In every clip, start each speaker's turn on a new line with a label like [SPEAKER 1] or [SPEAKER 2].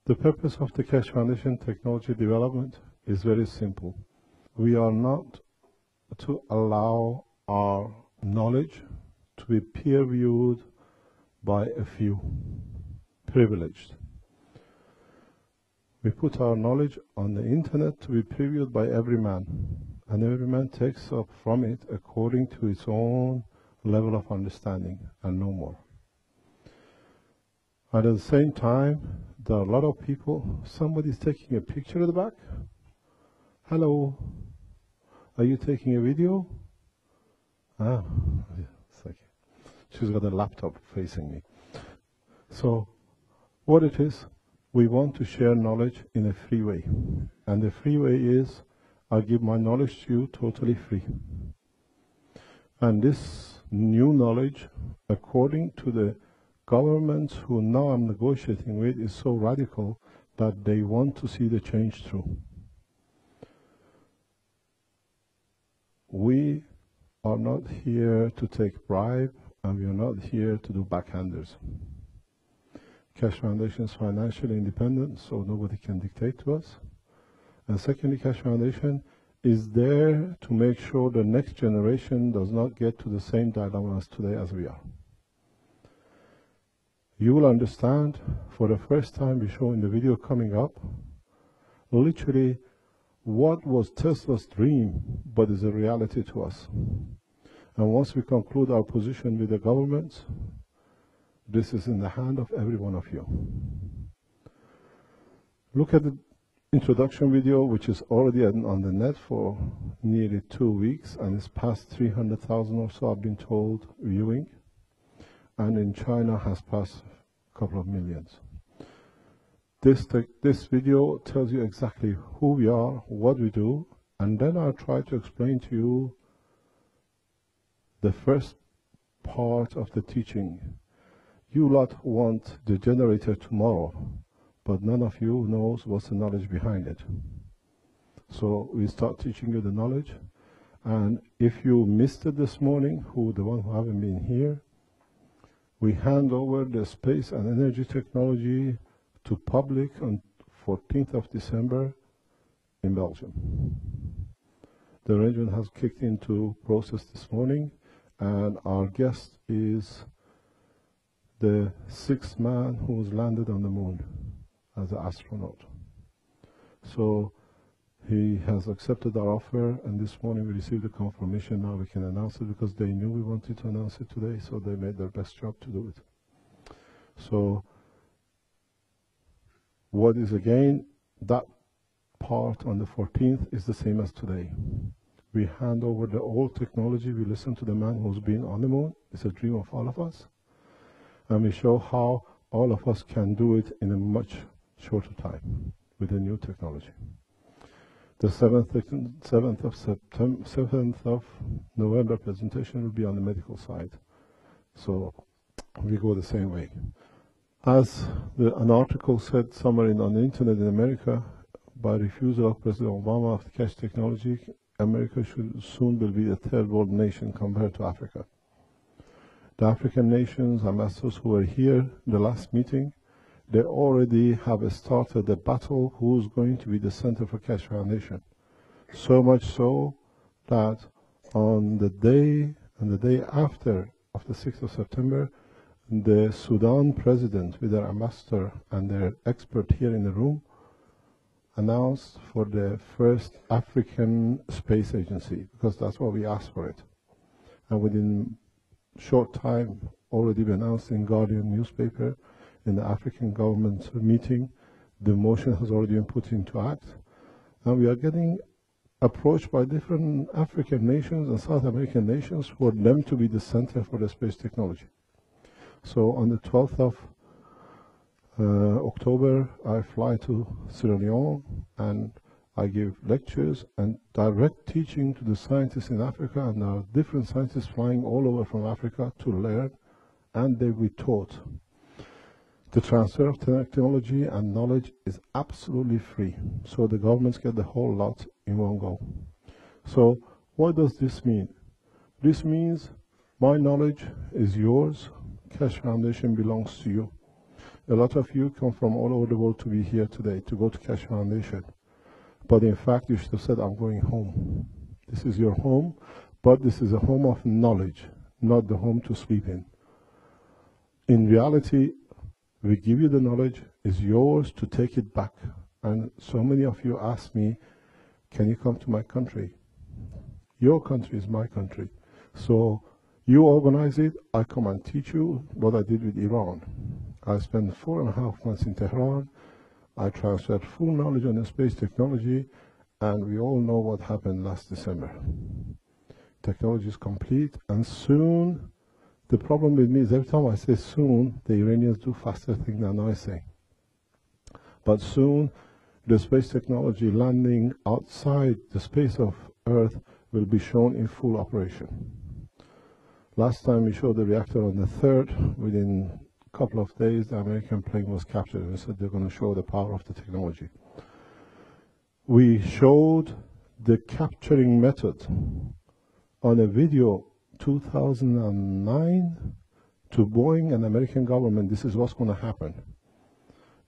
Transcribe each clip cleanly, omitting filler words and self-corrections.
[SPEAKER 1] The purpose of the Keshe Foundation technology development is very simple. We are not to allow our knowledge to be peer-reviewed by a few privileged. We put our knowledge on the internet to be peer-reviewed by every man, and every man takes up from it according to its own level of understanding, and no more. And at the same time, there are a lot of people, somebody's taking a picture at the back. Hello, are you taking a video? Ah, it's okay. She's got a laptop facing me. So, what it is, we want to share knowledge in a free way. And the free way is, I give my knowledge to you totally free. And this new knowledge, according to the governments who now I'm negotiating with, is so radical that they want to see the change through. We are not here to take bribe, and we are not here to do backhanders. Keshe Foundation is financially independent, so nobody can dictate to us. And secondly, Keshe Foundation is there to make sure the next generation does not get to the same dilemmas today as we are. You will understand, for the first time we show in the video coming up, literally what was Tesla's dream, but is a reality to us. And once we conclude our position with the governments, this is in the hand of every one of you. Look at the introduction video, which is already on the net for nearly 2 weeks, and it's past 300,000 or so, I've been told, viewing. And in China has passed a couple of millions. This video tells you exactly who we are, what we do, and then I'll try to explain to you the first part of the teaching. You lot want the generator tomorrow, but none of you knows what's the knowledge behind it. So we start teaching you the knowledge, and if you missed it this morning, the one who haven't been here, we hand over the space and energy technology to public on 14th of December in Belgium. The arrangement has kicked into process this morning, and our guest is the 6th man who has landed on the moon as an astronaut. So he has accepted our offer, and this morning we received the confirmation. Now we can announce it because they knew we wanted to announce it today, so they made their best job to do it. So what is again, that part on the 14th is the same as today. We hand over the old technology, we listen to the man who's been on the moon, it's a dream of all of us, and we show how all of us can do it in a much shorter time with the new technology. The 7th of November presentation will be on the medical side. So we go the same way. As an article said somewhere on the internet in America, by refusal of President Obama of the Keshe technology, America soon will be a third world nation compared to Africa. The African nations, ambassadors who were here in the last meeting, they already have started a battle who's going to be the center for Keshe Foundation. So much so that on the day after of the 6th of September, the Sudan president with their ambassador and their expert here in the room announced for the first African space agency, because that's what we asked for it. And within short time, already been announced in Guardian newspaper, in the African government meeting, the motion has already been put into act. And we are getting approached by different African nations and South American nations for them to be the center for the space technology. So on the 12th of October, I fly to Sierra Leone and I give lectures and direct teaching to the scientists in Africa, and there are different scientists flying all over from Africa to learn, and they will be taught. The transfer of technology and knowledge is absolutely free, so the governments get the whole lot in one go. So what does this mean? This means my knowledge is yours, Keshe Foundation belongs to you. A lot of you come from all over the world to be here today, to go to Keshe Foundation. But in fact, you should have said, I'm going home. This is your home, but this is a home of knowledge, not the home to sleep in. In reality, we give you the knowledge, it's yours to take it back. And so many of you ask me, can you come to my country? Your country is my country. So you organize it, I come and teach you what I did with Iran. I spent 4.5 months in Tehran. I transferred full knowledge on the space technology, and we all know what happened last December. Technology is complete, and soon, the problem with me is every time I say soon, the Iranians do faster things than I say. But soon, the space technology landing outside the space of Earth will be shown in full operation. Last time we showed the reactor on the 3rd, within a couple of days the American plane was captured, and said they're going to show the power of the technology. We showed the capturing method on a video 2009 to Boeing and American government. This is what's going to happen.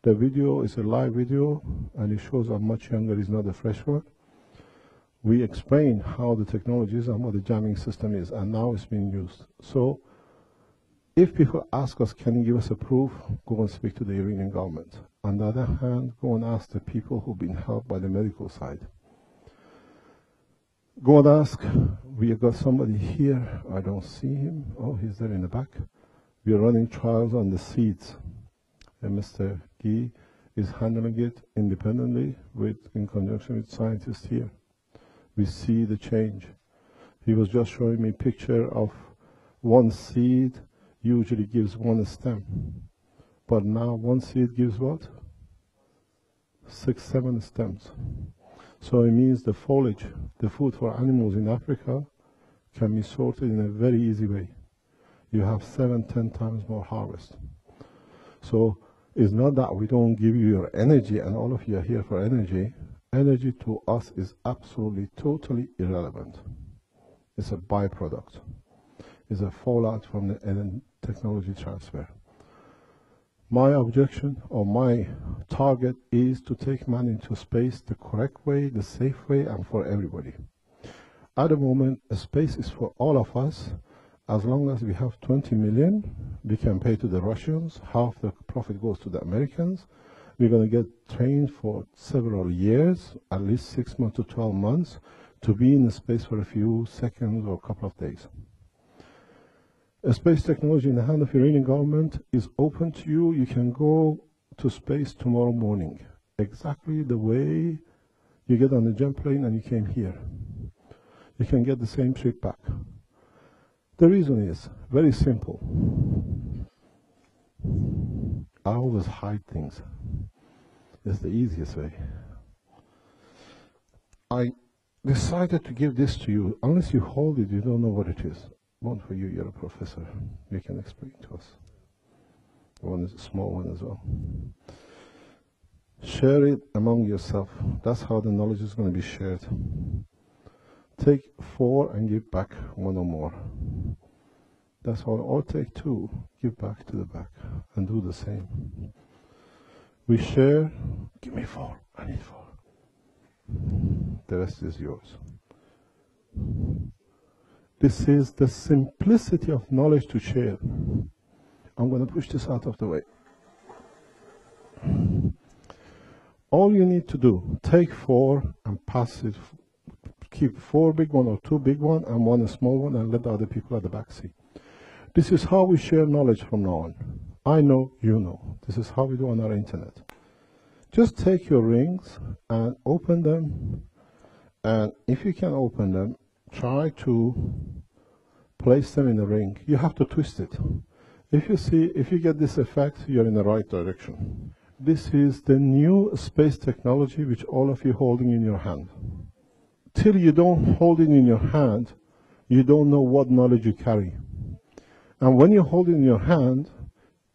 [SPEAKER 1] The video is a live video, and it shows I'm much younger, it's not a fresh one. We explain how the technology is and what the jamming system is, and now it's being used. So if people ask us, can you give us a proof, go and speak to the Iranian government. On the other hand, go and ask the people who've been helped by the medical side. Go and ask, we have got somebody here, I don't see him, oh, he's there in the back. We are running trials on the seeds. And Mr. Guy is handling it independently in conjunction with scientists here. We see the change. He was just showing me a picture of one seed usually gives one stem. But now one seed gives what? 6, 7 stems. So it means the foliage, the food for animals in Africa, can be sorted in a very easy way. You have 7, 10 times more harvest. So it's not that we don't give you your energy and all of you are here for energy. Energy to us is absolutely, totally irrelevant. It's a byproduct. It's a fallout from the technology transfer. My objection or my target is to take man into space the correct way, the safe way, and for everybody. At the moment, space is for all of us. As long as we have 20 million, we can pay to the Russians. Half the profit goes to the Americans. We're going to get trained for several years, at least 6 months to 12 months, to be in space for a few seconds or a couple of days. Space technology in the hand of the Iranian government is open to you. You can go to space tomorrow morning, exactly the way you get on the jet plane and you came here. You can get the same trip back. The reason is very simple. I always hide things. It's the easiest way. I decided to give this to you. Unless you hold it, you don't know what it is. One for you, you're a professor. You can explain to us. One is a small one as well. Share it among yourself. That's how the knowledge is going to be shared. Take 4 and give back 1 or more. That's all. Or take 2, give back to the back, and do the same. We share. Give me 4. I need 4. The rest is yours. This is the simplicity of knowledge to share. I'm going to push this out of the way. All you need to do, take 4 and pass it. Keep 4 big one or 2 big one and 1 small one, and let the other people at the back see. This is how we share knowledge from now on. I know, you know. This is how we do on our internet. Just take your rings and open them. And if you can open them, try to place them in the ring. You have to twist it. If you get this effect, you're in the right direction. This is the new space technology which all of you holding in your hand. Till you don't hold it in your hand, you don't know what knowledge you carry. And when you hold it in your hand,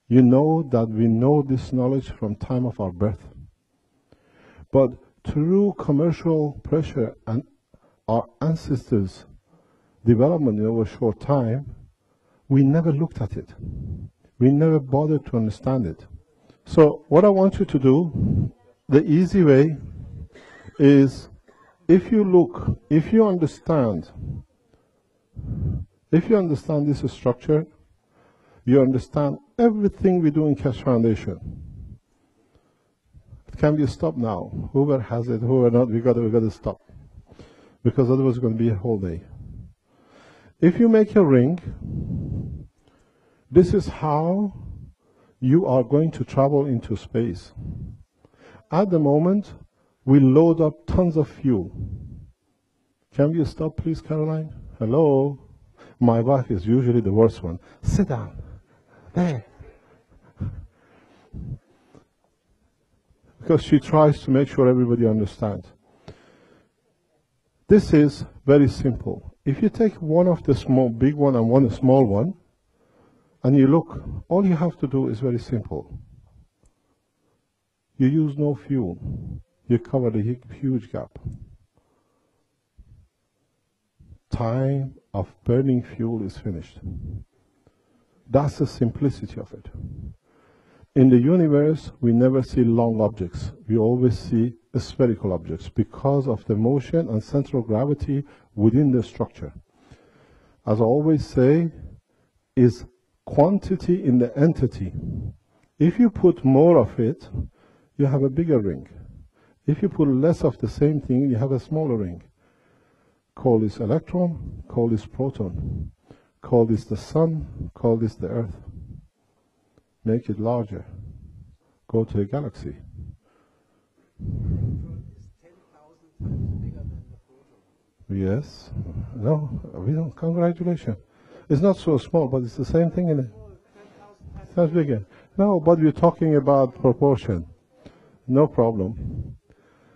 [SPEAKER 1] you know that we know this knowledge from time of our birth. But through commercial pressure and our ancestors' development in over a short time, we never looked at it. We never bothered to understand it. So what I want you to do, the easy way is, if you understand this structure, you understand everything we do in Keshe Foundation. It can be stopped now. Whoever has it, whoever not, we got to stop, because otherwise it's going to be a whole day. If you make a ring, this is how you are going to travel into space. At the moment, we load up tons of fuel. Can you stop, please, Caroline? Hello? My wife is usually the worst one. Sit down. There. Because she tries to make sure everybody understands. This is very simple. If you take one of the big one and one small one, and you look, all you have to do is very simple. You use no fuel. You cover the huge gap. Time of burning fuel is finished. That's the simplicity of it. In the universe, we never see long objects. We always see spherical objects because of the motion and central gravity within the structure. As I always say, is quantity in the entity. If you put more of it, you have a bigger ring. If you put less of the same thing, you have a smaller ring. Call this electron, call this proton, call this the sun, call this the earth. Make it larger. Go to the galaxy. Yes. No, we don't. Congratulations. It's not so small, but it's the same thing in it. Sounds bigger. No, but we're talking about proportion. No problem.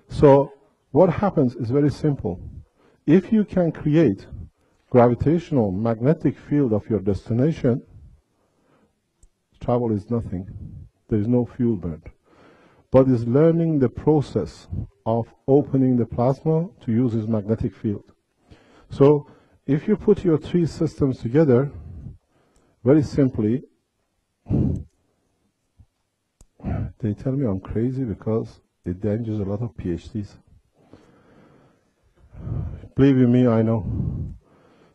[SPEAKER 1] So what happens is very simple. If you can create gravitational magnetic field of your destination, travel is nothing. There is no fuel burned. But it's learning the process of opening the plasma to use its magnetic field. So if you put your three systems together, very simply, they tell me I'm crazy because it endangers a lot of PhDs. Believe you me, I know.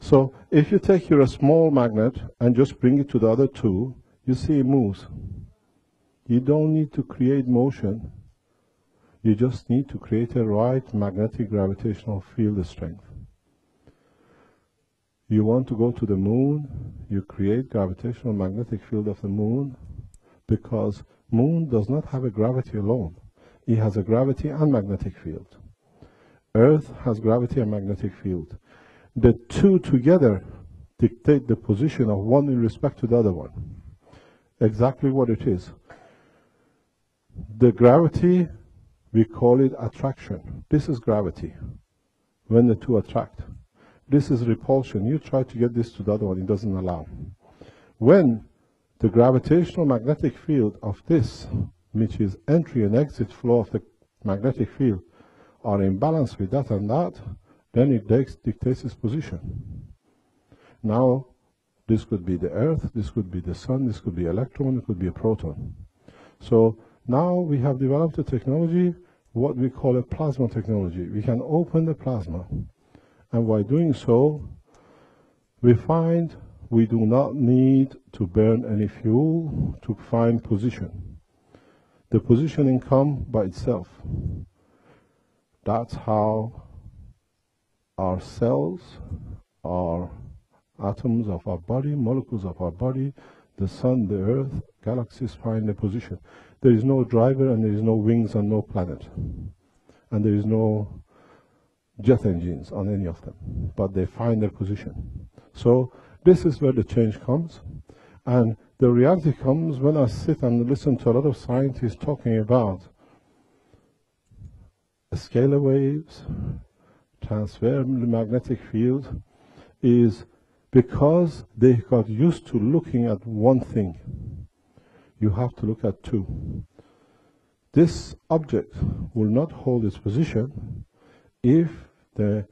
[SPEAKER 1] So if you take your small magnet and just bring it to the other two, you see it moves. You don't need to create motion. You just need to create a right magnetic gravitational field strength. You want to go to the moon, you create gravitational magnetic field of the moon, because moon does not have a gravity alone. It has a gravity and magnetic field. Earth has gravity and magnetic field. The two together dictate the position of one in respect to the other one. Exactly what it is. The gravity, we call it attraction. This is gravity, when the two attract. This is repulsion. You try to get this to the other one, it doesn't allow. When the gravitational magnetic field of this, which is entry and exit flow of the magnetic field, are in balance with that and that, then it dictates its position. Now, this could be the Earth, this could be the Sun, this could be electron, it could be a proton. So now we have developed a technology, what we call a plasma technology. We can open the plasma, and by doing so, we find we do not need to burn any fuel to find position. The positioning comes by itself. That's how our cells, our atoms of our body, molecules of our body, the sun, the earth, galaxies find a position. There is no driver and there is no wings and no planet. And there is no jet engines on any of them. But they find their position. So this is where the change comes. And the reality comes when I sit and listen to a lot of scientists talking about scalar waves, transfer magnetic field, is because they got used to looking at one thing. You have to look at two. This object will not hold its position if the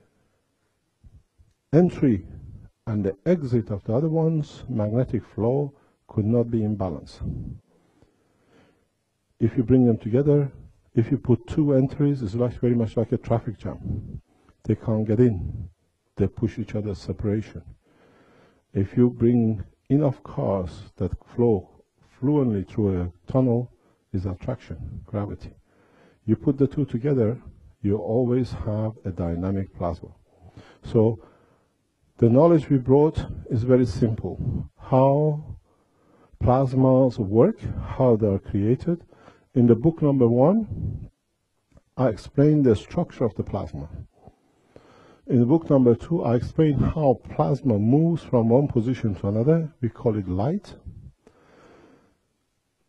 [SPEAKER 1] entry and the exit of the other one's magnetic flow could not be in balance. if you bring them together, if you put two entries, it's like very much like a traffic jam. They can't get in. They push each other's separation. If you bring enough cars that flow fluently through a tunnel, is attraction, gravity. You put the two together, you always have a dynamic plasma. So the knowledge we brought is very simple. How plasmas work, how they are created. In the book number 1, I explained the structure of the plasma. In the book number 2, I explained how plasma moves from one position to another. We call it light.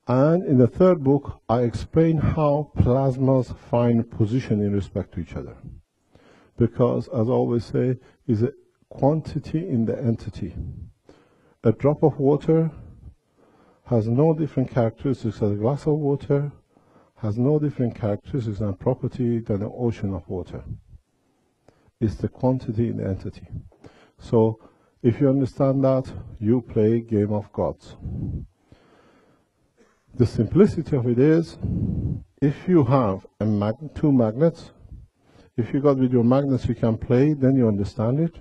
[SPEAKER 1] And in the third book, I explained how plasmas find position in respect to each other. Because, as I always say, is a quantity in the entity. A drop of water has no different characteristics as a glass of water, has no different characteristics and property than an ocean of water. It's the quantity in the entity. So, if you understand that, you play game of gods. The simplicity of it is, if you have two magnets, if you got with your magnets you can play, then you understand it.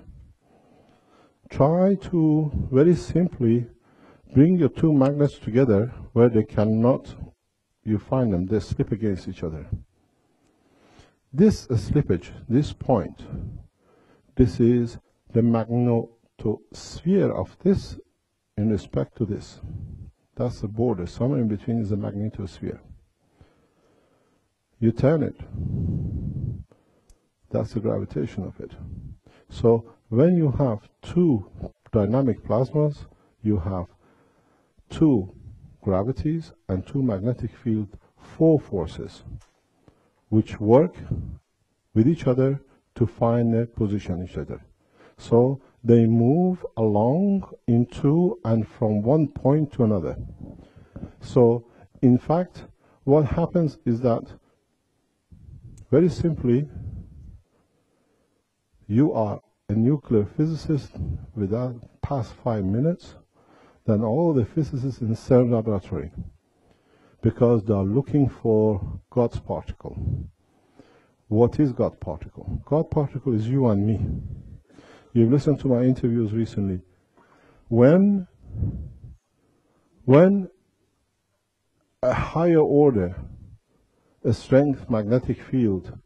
[SPEAKER 1] Try to, very simply, bring your two magnets together where they cannot, you find them, they slip against each other. This slippage, this point, this is the magnetosphere of this in respect to this. That's the border. Somewhere in between is the magnetosphere. You turn it. That's the gravitation of it. So when you have two dynamic plasmas, you have two gravities and two magnetic field, 4 forces, which work with each other to find their position each other. So they move along into and from one point to another. So, in fact, what happens is that, very simply, you are a nuclear physicist without past 5 minutes than all the physicists in CERN laboratory, because they are looking for God's particle. What is God particle? God particle is you and me. You've listened to my interviews recently. When a higher order, a strength magnetic field,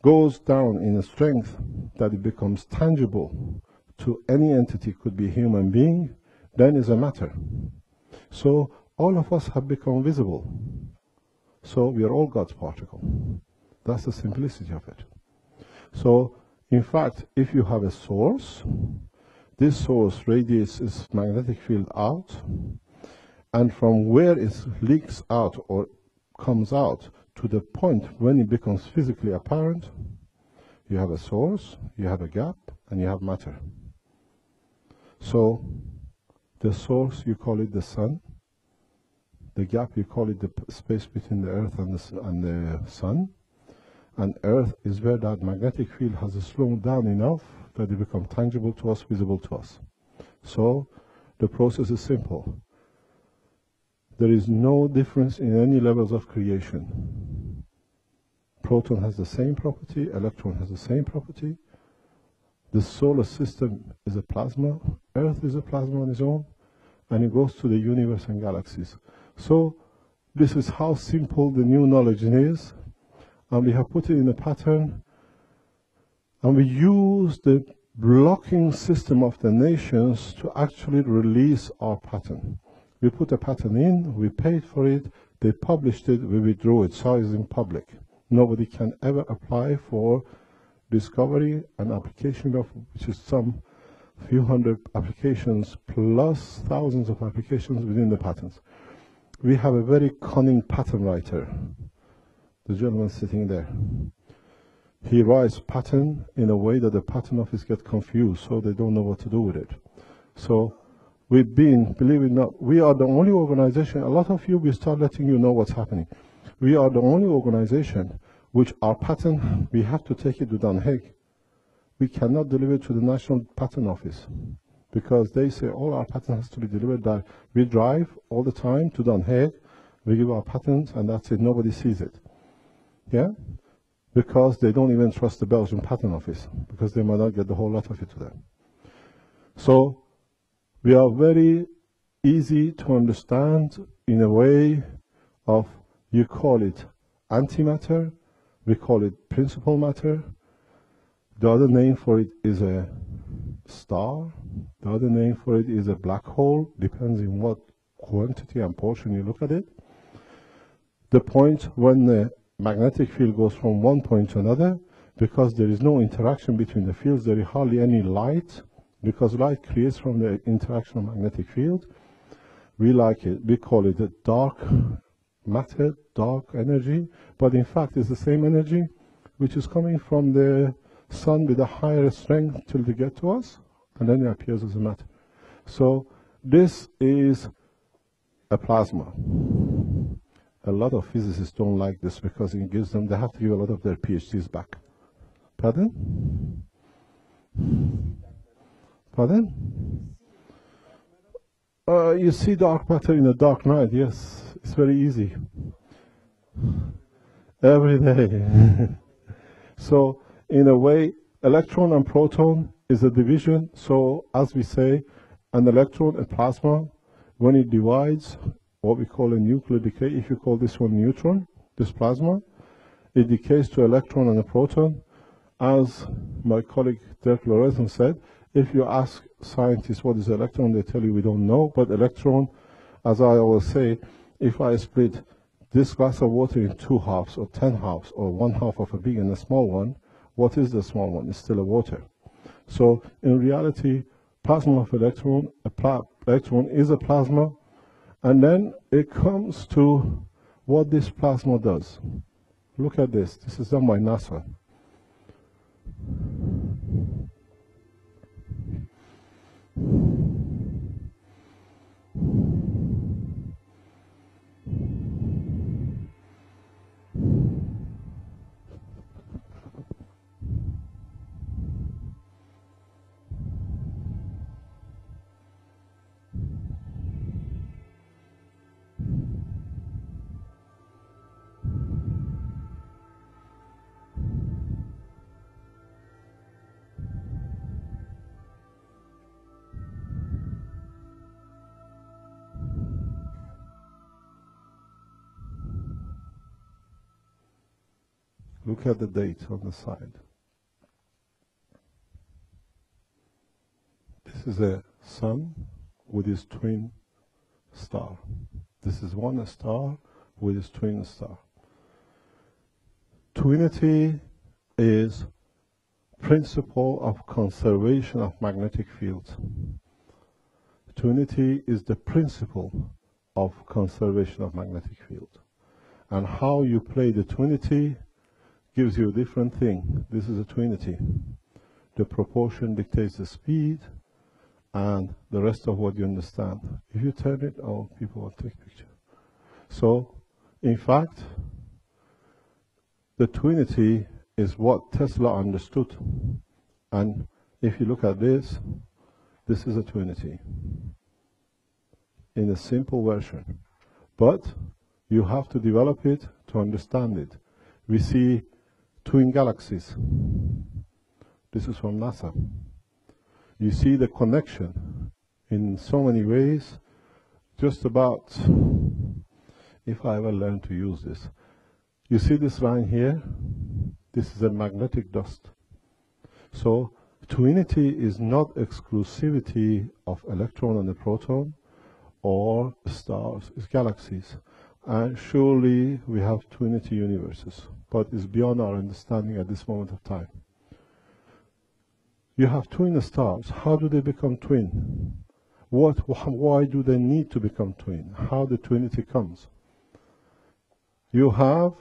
[SPEAKER 1] goes down in a strength that it becomes tangible to any entity, could be a human being, then is a matter. So all of us have become visible. So we are all God's particle. That's the simplicity of it. So, in fact, if you have a source, this source radiates its magnetic field out, and from where it leaks out or comes out to the point when it becomes physically apparent, you have a source, you have a gap, and you have matter. So, the source, you call it the sun. The gap, you call it the space between the earth and the sun. And earth is where that magnetic field has slowed down enough that it becomes tangible to us, visible to us. So the process is simple. There is no difference in any levels of creation. Proton has the same property, electron has the same property. The solar system is a plasma, Earth is a plasma on its own, and it goes to the universe and galaxies. So this is how simple the new knowledge is, and we have put it in a pattern, and we use the blocking system of the nations to actually release our pattern. We put a pattern in, we paid for it, they published it, we withdrew it, so it's in public. Nobody can ever apply for discovery and application of, which is some few hundred applications plus thousands of applications within the patents. We have a very cunning patent writer, the gentleman sitting there. He writes patent in a way that the patent office gets confused, so they don't know what to do with it. So we've been, believe it or not, we are the only organization, a lot of you, we start letting you know what's happening. We are the only organization which our patent, we have to take it to Den Haag. We cannot deliver it to the National Patent Office because they say all our patent has to be delivered by, we drive all the time to Den Haag We give our patents, and that's it. Nobody sees it. Yeah? Because they don't even trust the Belgian Patent Office, because they might not get the whole lot of it to them. So we are very easy to understand in a way of, you call it antimatter, we call it principal matter. The other name for it is a star. The other name for it is a black hole, depends on what quantity and portion you look at it. The point when the magnetic field goes from one point to another, because there is no interaction between the fields, there is hardly any light, because light creates from the interaction of magnetic field. We like it, we call it a dark matter, dark energy, but in fact it's the same energy which is coming from the sun with a higher strength till they get to us, and then it appears as a matter. So this is a plasma. A lot of physicists don't like this because it gives them, they have to give a lot of their PhDs back. Pardon? Pardon? You see dark matter in a dark night, yes. It's very easy. Every day. So, in a way, electron and proton is a division. So, as we say, an electron, a plasma, when it divides, what we call a nuclear decay, if you call this one neutron, this plasma, it decays to electron and a proton. As my colleague Dirk Lorenzen said, if you ask scientists what is electron, they tell you we don't know, but electron, as I always say, if I split this glass of water in 2 halves or 10 halves or 1 half of a big and a small one, what is the small one? It's still a water. So in reality, plasma of electron, electron is a plasma, and then it comes to what this plasma does. Look at this. This is done by NASA. Look at the date on the side. This is a sun with its twin star. This is one star with its twin star. Twinity is principle of conservation of magnetic fields. Twinity is the principle of conservation of magnetic field. And how you play the twinity gives you a different thing. This is a twinity. The proportion dictates the speed and the rest of what you understand. If you turn it, oh, people will take picture. So, in fact, the twinity is what Tesla understood. And if you look at this, this is a twinity in a simple version. But you have to develop it to understand it. We see twin galaxies. This is from NASA. You see the connection in so many ways. Just about, if I ever learn to use this. You see this line here? This is a magnetic dust. So twinity is not exclusivity of electron and the proton or stars, it's galaxies. And surely we have twinity universes, but it's beyond our understanding at this moment of time. You have twin stars. How do they become twin? Why do they need to become twin? How the twinity comes? You have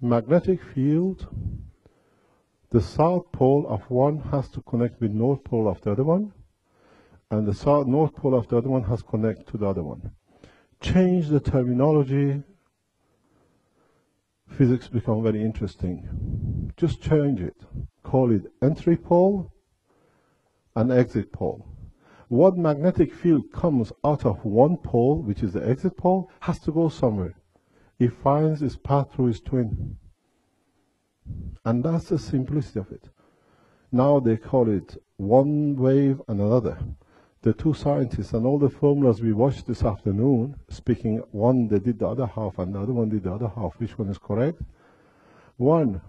[SPEAKER 1] magnetic field. The south pole of one has to connect with north pole of the other one, and the north pole of the other one has to connect to the other one. Change the terminology, physics become very interesting. Just change it. Call it entry pole and exit pole. what magnetic field comes out of one pole, which is the exit pole, has to go somewhere. It finds its path through its twin. And that's the simplicity of it. Now they call it one wave and another. The two scientists and all the formulas we watched this afternoon, speaking, one they did the other half and the other one did the other half. Which one is correct? One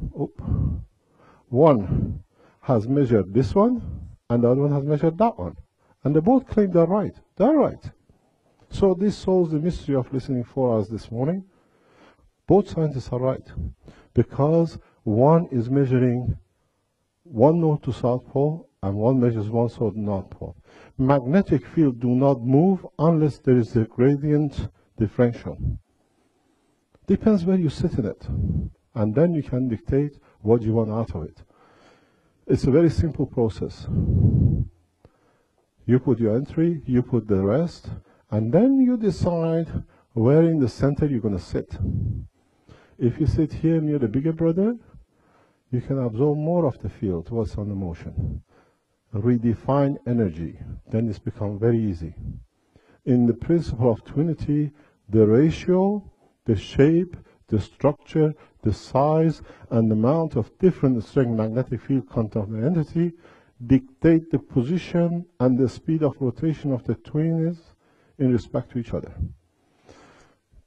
[SPEAKER 1] has measured this one and the other one has measured that one. And they both claim they're right. They're right. So this solves the mystery of listening 4 hours this morning. Both scientists are right. Because one is measuring one north to south pole and one measures one south to north pole. Magnetic field do not move unless there is a gradient differential. Depends where you sit in it. And then you can dictate what you want out of it. It's a very simple process. You put your entry, you put the rest, and then you decide where in the center you're going to sit. If you sit here near the bigger brother, you can absorb more of the field, what's on the motion. Redefine energy, then it's become very easy. In the principle of twinity, the ratio, the shape, the structure, the size, and the amount of different strength magnetic field content of the entity dictate the position and the speed of rotation of the twins in respect to each other.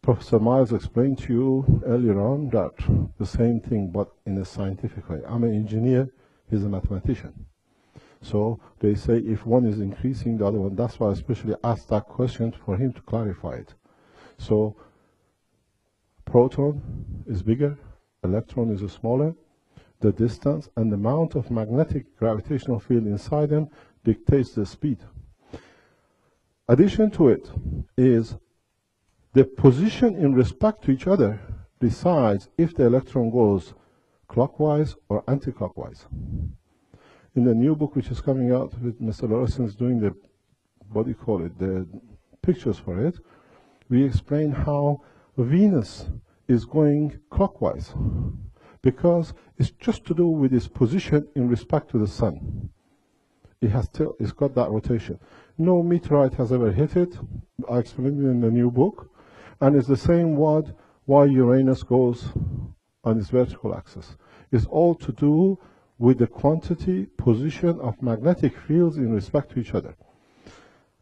[SPEAKER 1] Professor Miles explained to you earlier on that the same thing, but in a scientific way. I'm an engineer, he's a mathematician. So they say if one is increasing the other one, that's why I especially asked that question for him to clarify it. So proton is bigger, electron is smaller. The distance and the amount of magnetic gravitational field inside them dictates the speed. Addition to it is the position in respect to each other decides if the electron goes clockwise or anti-clockwise. In the new book which is coming out with Mr. Laursen's doing the, what do you call it, the pictures for it, we explain how Venus is going clockwise because it's just to do with its position in respect to the sun. It's got that rotation. No meteorite has ever hit it. I explained it in the new book. And it's the same why Uranus goes on its vertical axis. It's all to do with the quantity, position of magnetic fields in respect to each other.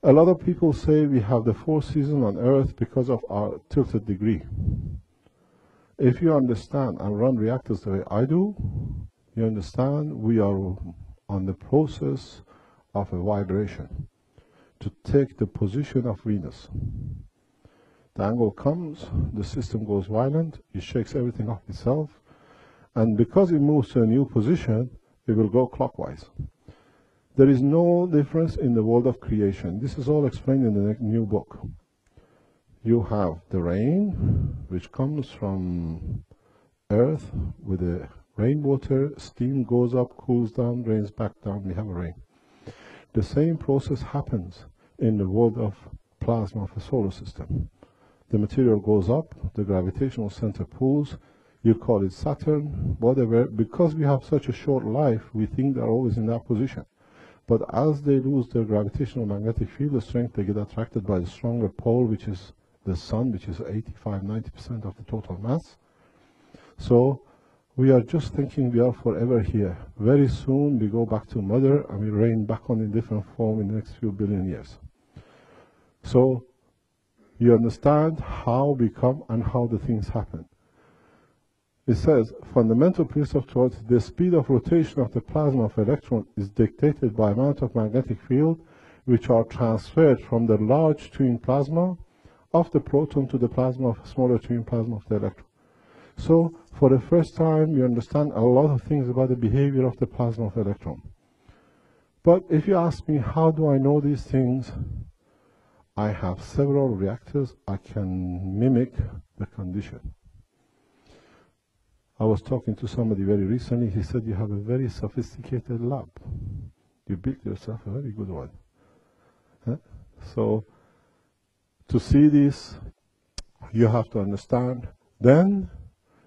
[SPEAKER 1] A lot of people say we have the 4 seasons on Earth because of our tilted degree. If you understand and run reactors the way I do, you understand we are on the process of a vibration to take the position of Venus. The angle comes, the system goes violent, it shakes everything off itself, and because it moves to a new position, it will go clockwise. There is no difference in the world of creation. This is all explained in the new book. You have the rain, which comes from Earth with the rainwater, steam goes up, cools down, rains back down, we have a rain. The same process happens in the world of plasma of a solar system. The material goes up, the gravitational center pulls, you call it Saturn, whatever. Because we have such a short life, we think they're always in that position. But as they lose their gravitational magnetic field strength, they get attracted by the stronger pole, which is the sun, which is 85–90% of the total mass. So we are just thinking we are forever here. Very soon we go back to Mother and we rain back on in different form in the next few billion years. So you understand how we come and how the things happen. It says, fundamental principle of thought, the speed of rotation of the plasma of electron is dictated by amount of magnetic field which are transferred from the large twin plasma of the proton to the plasma of smaller twin plasma of the electron. So, for the first time, you understand a lot of things about the behavior of the plasma of electron. But if you ask me, how do I know these things? I have several reactors. I can mimic the condition. I was talking to somebody very recently. He said, you have a very sophisticated lab. You built yourself a very good one. Huh? So, to see this, you have to understand. Then,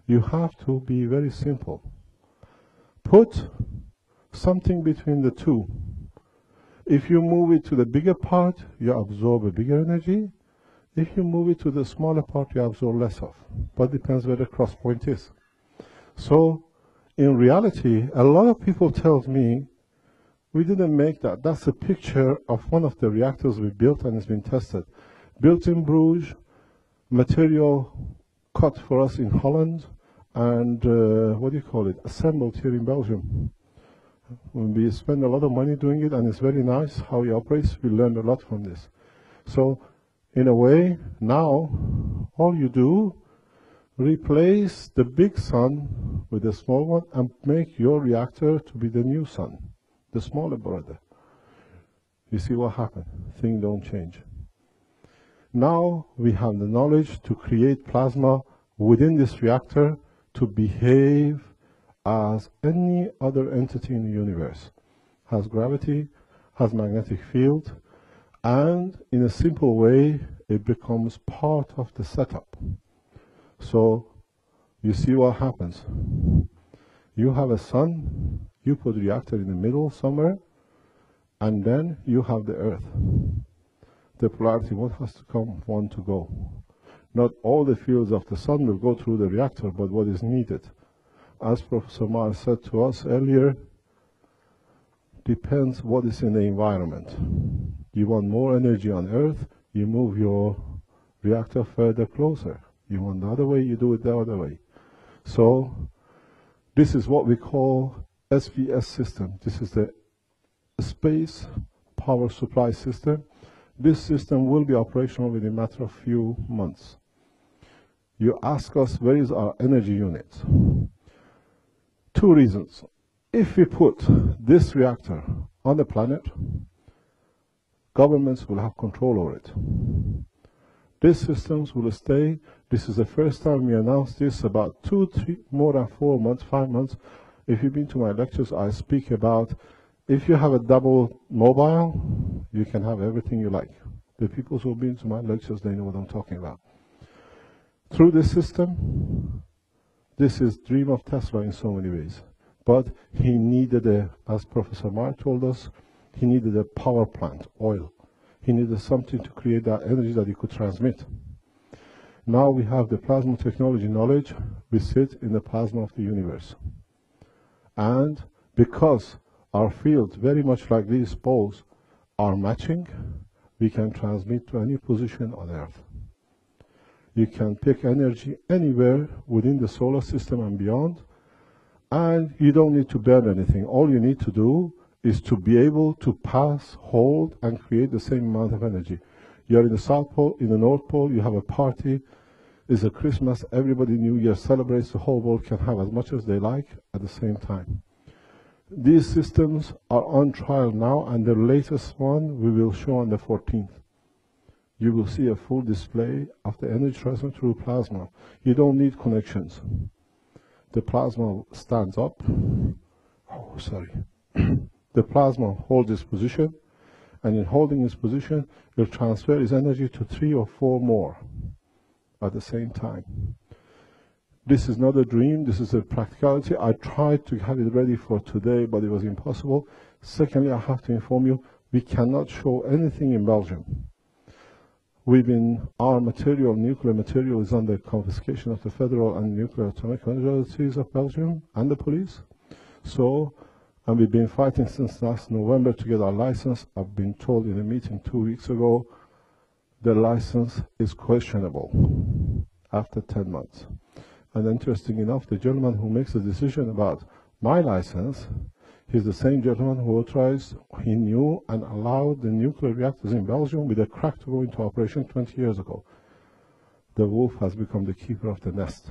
[SPEAKER 1] you have to be very simple. Put something between the two. If you move it to the bigger part, you absorb a bigger energy. If you move it to the smaller part, you absorb less of. But it depends where the cross point is. So, in reality, a lot of people tell me, we didn't make that. That's a picture of one of the reactors we built and it's been tested. Built in Bruges, material cut for us in Holland, and assembled here in Belgium. We spend a lot of money doing it, and it's very nice how it operates. We learned a lot from this. So, in a way, now, all you do, replace the big sun with the small one and make your reactor to be the new sun, the smaller brother. You see what happened? Things don't change. Now we have the knowledge to create plasma within this reactor to behave as any other entity in the universe. Has gravity, has magnetic field, and in a simple way, it becomes part of the setup. So, you see what happens. You have a sun, you put the reactor in the middle somewhere, and then you have the Earth. The polarity, one has to come, one to go. Not all the fields of the sun will go through the reactor, but what is needed. As Professor Mar said to us earlier, depends what is in the environment. You want more energy on Earth, you move your reactor further closer. You want the other way, you do it the other way. So, this is what we call SVS system. This is the space power supply system. This system will be operational within a matter of few months. You ask us, where is our energy unit? Two reasons. If we put this reactor on the planet, governments will have control over it. These systems will stay. This is the first time we announced this about 2, 3, more than 4 months, 5 months. If you've been to my lectures, I speak about if you have a double mobile, you can have everything you like. The people who've been to my lectures, they know what I'm talking about. Through this system, this is dream of Tesla in so many ways. But he needed as Professor Mar told us, he needed a power plant, oil. He needed something to create that energy that he could transmit. Now we have the plasma technology knowledge. We sit in the plasma of the universe. And because our fields, very much like these poles, are matching, we can transmit to any position on Earth. You can pick energy anywhere within the solar system and beyond, and you don't need to burn anything. All you need to do is to be able to pass, hold, and create the same amount of energy. You're in the South Pole, in the North Pole, you have a party, it's a Christmas, everybody New Year celebrates, the whole world can have as much as they like at the same time. These systems are on trial now, and the latest one we will show on the 14th. You will see a full display of the energy transfer through plasma. You don't need connections. The plasma stands up. Oh, sorry. The plasma holds its position, and in holding its position, it will transfer its energy to 3 or 4 more at the same time. This is not a dream, this is a practicality. I tried to have it ready for today, but it was impossible. Secondly, I have to inform you, we cannot show anything in Belgium. Our material, nuclear material, is under confiscation of the Federal and Nuclear Atomic Energy Authorities of Belgium and the police. So, and we've been fighting since last November to get our license. I've been told in a meeting 2 weeks ago, the license is questionable after 10 months. And interesting enough, the gentleman who makes the decision about my license, he's the same gentleman who authorized, he knew and allowed the nuclear reactors in Belgium with a crack to go into operation 20 years ago. The wolf has become the keeper of the nest.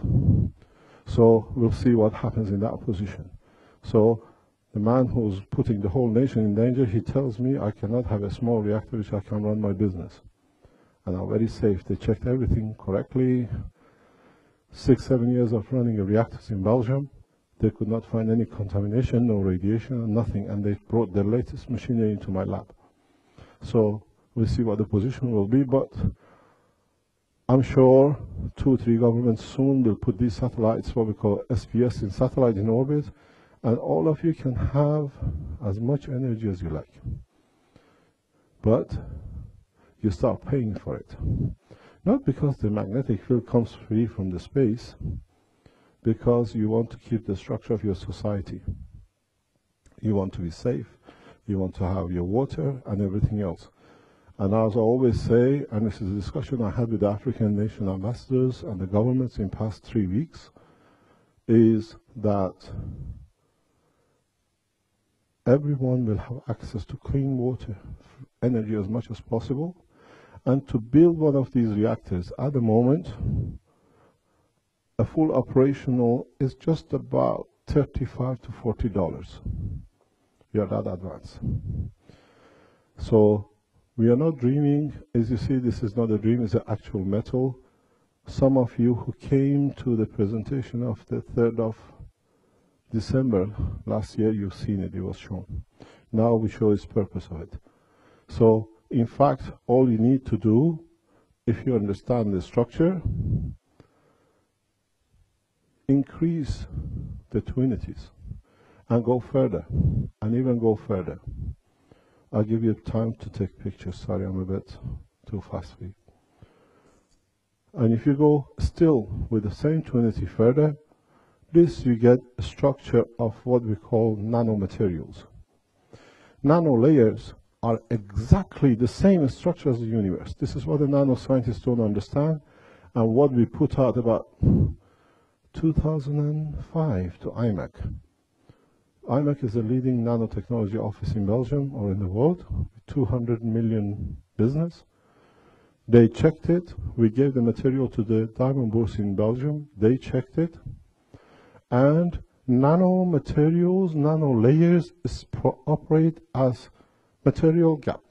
[SPEAKER 1] So we'll see what happens in that position. So the man who's putting the whole nation in danger, he tells me I cannot have a small reactor which I can run my business. And I'm very safe. They checked everything correctly. 6, 7 years of running a reactors in Belgium, they could not find any contamination, no radiation, nothing, and they brought the latest machinery into my lab. So we'll see what the position will be, but I'm sure 2 or 3 governments soon will put these satellites, what we call SPS, in satellite in orbit, and all of you can have as much energy as you like. but you start paying for it. Not because the magnetic field comes free from the space, because you want to keep the structure of your society. You want to be safe, you want to have your water and everything else. And as I always say, and this is a discussion I had with the African nation ambassadors and the governments in the past 3 weeks, is that everyone will have access to clean water, energy as much as possible, and to build one of these reactors at the moment, a full operational is just about $35 to $40. We are that advanced. So we are not dreaming. As you see, this is not a dream, it's an actual metal. Some of you who came to the presentation of the 3rd of December last year, you've seen it, it was shown. Now we show its purpose of it. So in fact, all you need to do, if you understand the structure, increase the two unities and go further, and even go further. I'll give you time to take pictures. Sorry, I'm a bit too fast for you. And if you go still with the same two unity further, this you get a structure of what we call nanomaterials. Nano layers are exactly the same structure as the universe. This is what the nanoscientists don't understand, and what we put out about 2005 to IMEC. IMEC is the leading nanotechnology office in Belgium or in the world, 200 million business. They checked it. We gave the material to the diamond bourse in Belgium. They checked it. And nanomaterials, nano layers operate as material gap.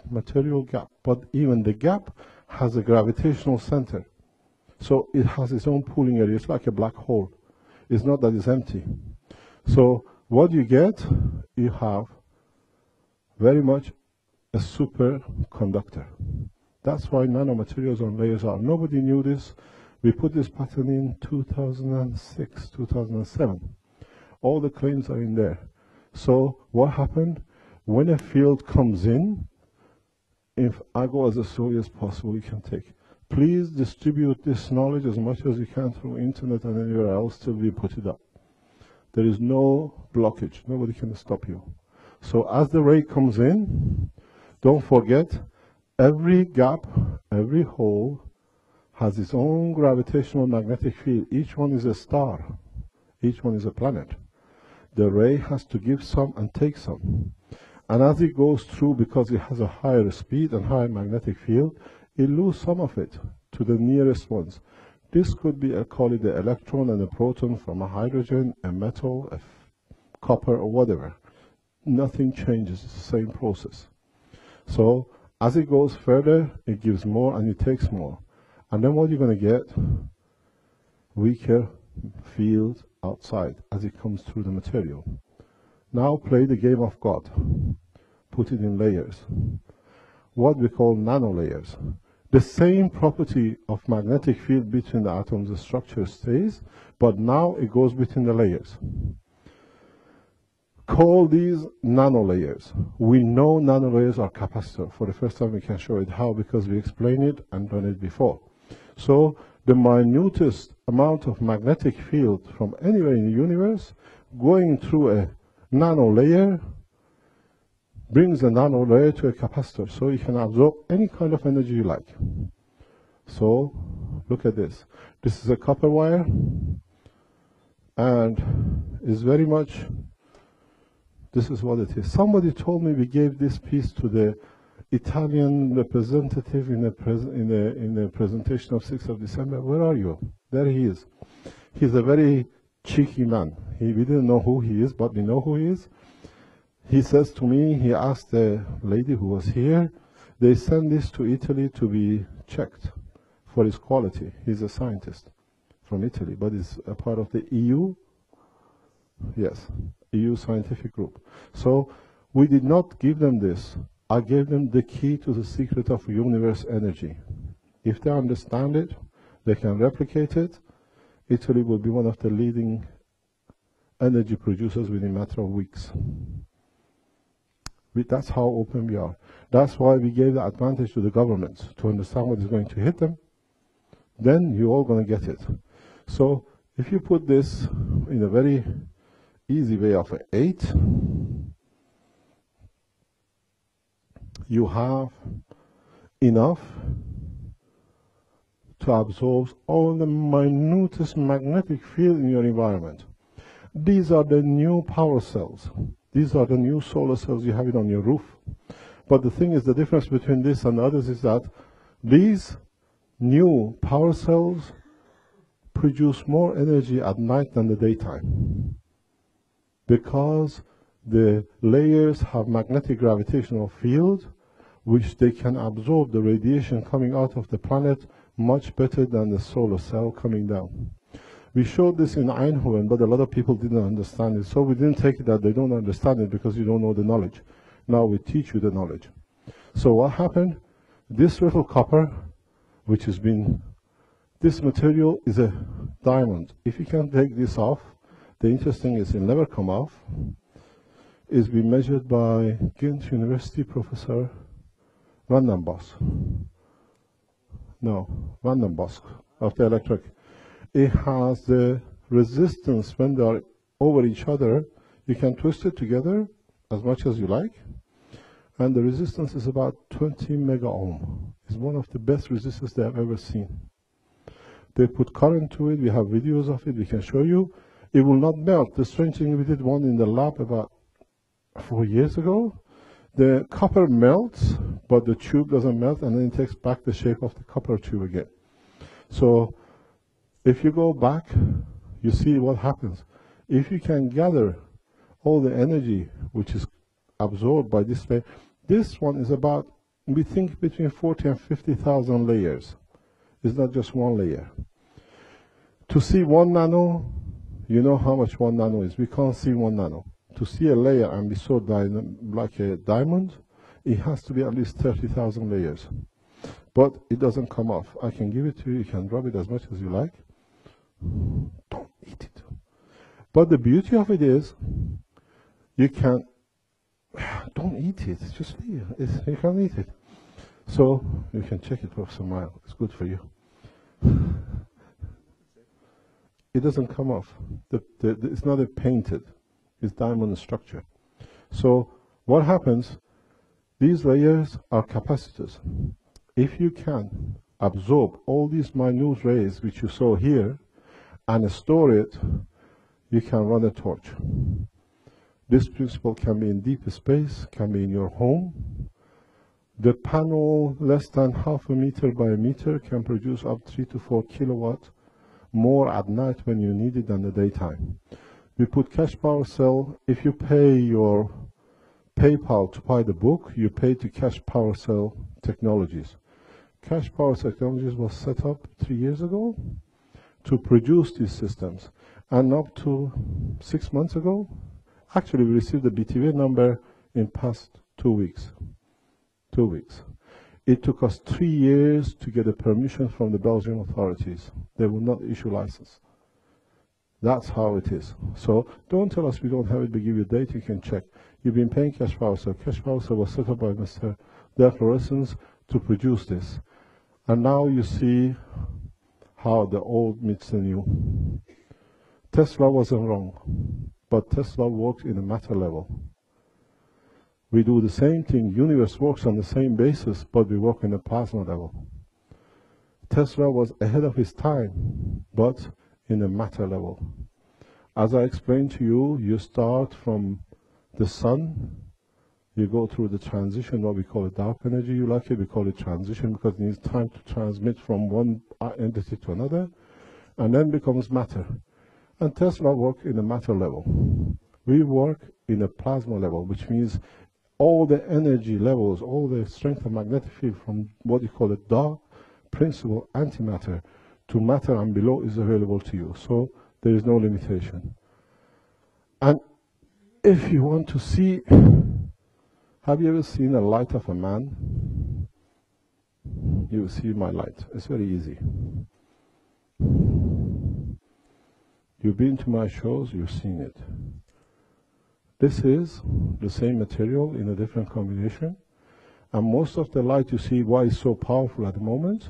[SPEAKER 1] But even the gap has a gravitational center. So it has its own pooling area. It's like a black hole. It's not that it's empty. So what you get, you have very much a superconductor. That's why nanomaterials on layers are. Nobody knew this. We put this pattern in 2006, 2007. All the claims are in there. So what happened? When a field comes in, if I go as slowly as possible, you can take. Please distribute this knowledge as much as you can through internet and anywhere else till we put it up. There is no blockage. Nobody can stop you. So as the ray comes in, don't forget, every gap, every hole has its own gravitational magnetic field. Each one is a star. Each one is a planet. The ray has to give some and take some. And as it goes through, because it has a higher speed and higher magnetic field, it loses some of it to the nearest ones. This could be, I call it the electron and a proton from a hydrogen, a metal, a copper, or whatever. Nothing changes. It's the same process. So as it goes further, it gives more and it takes more. And then what you're going to get? Weaker field outside as it comes through the material. Now play the game of God. Put it in layers. What we call nanolayers. The same property of magnetic field between the atoms, the structure stays, but now it goes between the layers. Call these nanolayers. We know nanolayers are capacitor. For the first time we can show it. How? Because we explained it and done it before. So the minutest amount of magnetic field from anywhere in the universe going through a nanolayer brings the nanolayer to a capacitor, so you can absorb any kind of energy you like. So look at this. This is a copper wire, and it's very much, this is what it is. Somebody told me we gave this piece to the Italian representative in the presentation of 6th of December. Where are you? There he is. He's a very cheeky man. We didn't know who he is, but we know who he is. He says to me, he asked the lady who was here, they send this to Italy to be checked for its quality. He's a scientist from Italy, but he's a part of the EU. Yes, EU scientific group. So we did not give them this. I gave them the key to the secret of universe energy. If they understand it, they can replicate it. Italy will be one of the leading energy producers within a matter of weeks. That's how open we are. That's why we gave the advantage to the governments to understand what is going to hit them. Then you're all going to get it. So if you put this in a very easy way of 8, you have enough to absorb all the minutest magnetic field in your environment. These are the new power cells. These are the new solar cells. You have it on your roof. But the thing is, the difference between this and others is that these new power cells produce more energy at night than the daytime, because the layers have magnetic gravitational field which they can absorb the radiation coming out of the planet much better than the solar cell coming down. We showed this in Eindhoven, but a lot of people didn't understand it. So we didn't take it that they don't understand it because you don't know the knowledge. Now we teach you the knowledge. So what happened? This little copper, which has been, this material is a diamond. If you can take this off, the interesting is it'll never come off. It's been measured by Ghent University Professor Van den Bosch. No, Van den Bosch of the electric. It has the resistance when they are over each other. You can twist it together as much as you like, and the resistance is about 20 mega ohm. It's one of the best resistors they have ever seen. They put current to it. We have videos of it. We can show you. It will not melt. The strange thing, we did one in the lab about 4 years ago. The copper melts, but the tube doesn't melt, and then it takes back the shape of the copper tube again. So if you go back, you see what happens. If you can gather all the energy which is absorbed by this layer, this one is about, we think, between 40 and 50,000 layers. It's not just one layer. To see 1 nano, you know how much 1 nano is. We can't see 1 nano. To see a layer and be so like a diamond, it has to be at least 30,000 layers. But it doesn't come off. I can give it to you. You can rub it as much as you like. Don't eat it. But the beauty of it is, you can, don't eat it. Just leave it. You can't eat it. So you can check it, Professor Mile. It's good for you. It doesn't come off. It's not a painted. It's diamond structure. So what happens? These layers are capacitors. If you can absorb all these minute rays which you saw here and store it, you can run a torch. This principle can be in deep space, can be in your home. The panel less than half a meter by a meter can produce up 3 to 4 kilowatt more at night when you need it than the daytime. We put cash power cell. If you pay your PayPal to buy the book, you pay to Cash Power Cell Technologies. Cash Power Technologies was set up 3 years ago to produce these systems. And up to 6 months ago, actually we received the BTV number in past 2 weeks. 2 weeks. It took us 3 years to get a permission from the Belgian authorities. They would not issue license. That's how it is. So don't tell us we don't have it. We give you a date, you can check. You've been paying Cash Power Cell. Cash Power Cell was set up by Mr. De Florescens to produce this. And now you see how the old meets the new. Tesla wasn't wrong, but Tesla worked in a matter level. We do the same thing. Universe works on the same basis, but we work in a plasma level. Tesla was ahead of his time, but in a matter level. As I explained to you, you start from the sun, you go through the transition, what we call it dark energy, you like it, we call it transition because it needs time to transmit from one entity to another, and then becomes matter. And Tesla worked in a matter level. We work in a plasma level, which means all the energy levels, all the strength of magnetic field from what you call a dark principle antimatter to matter and below is available to you. So there is no limitation. And if you want to see, have you ever seen a light of a man? You will see my light. It's very easy. You've been to my shows, you've seen it. This is the same material in a different combination. And most of the light you see, why it's so powerful at the moment,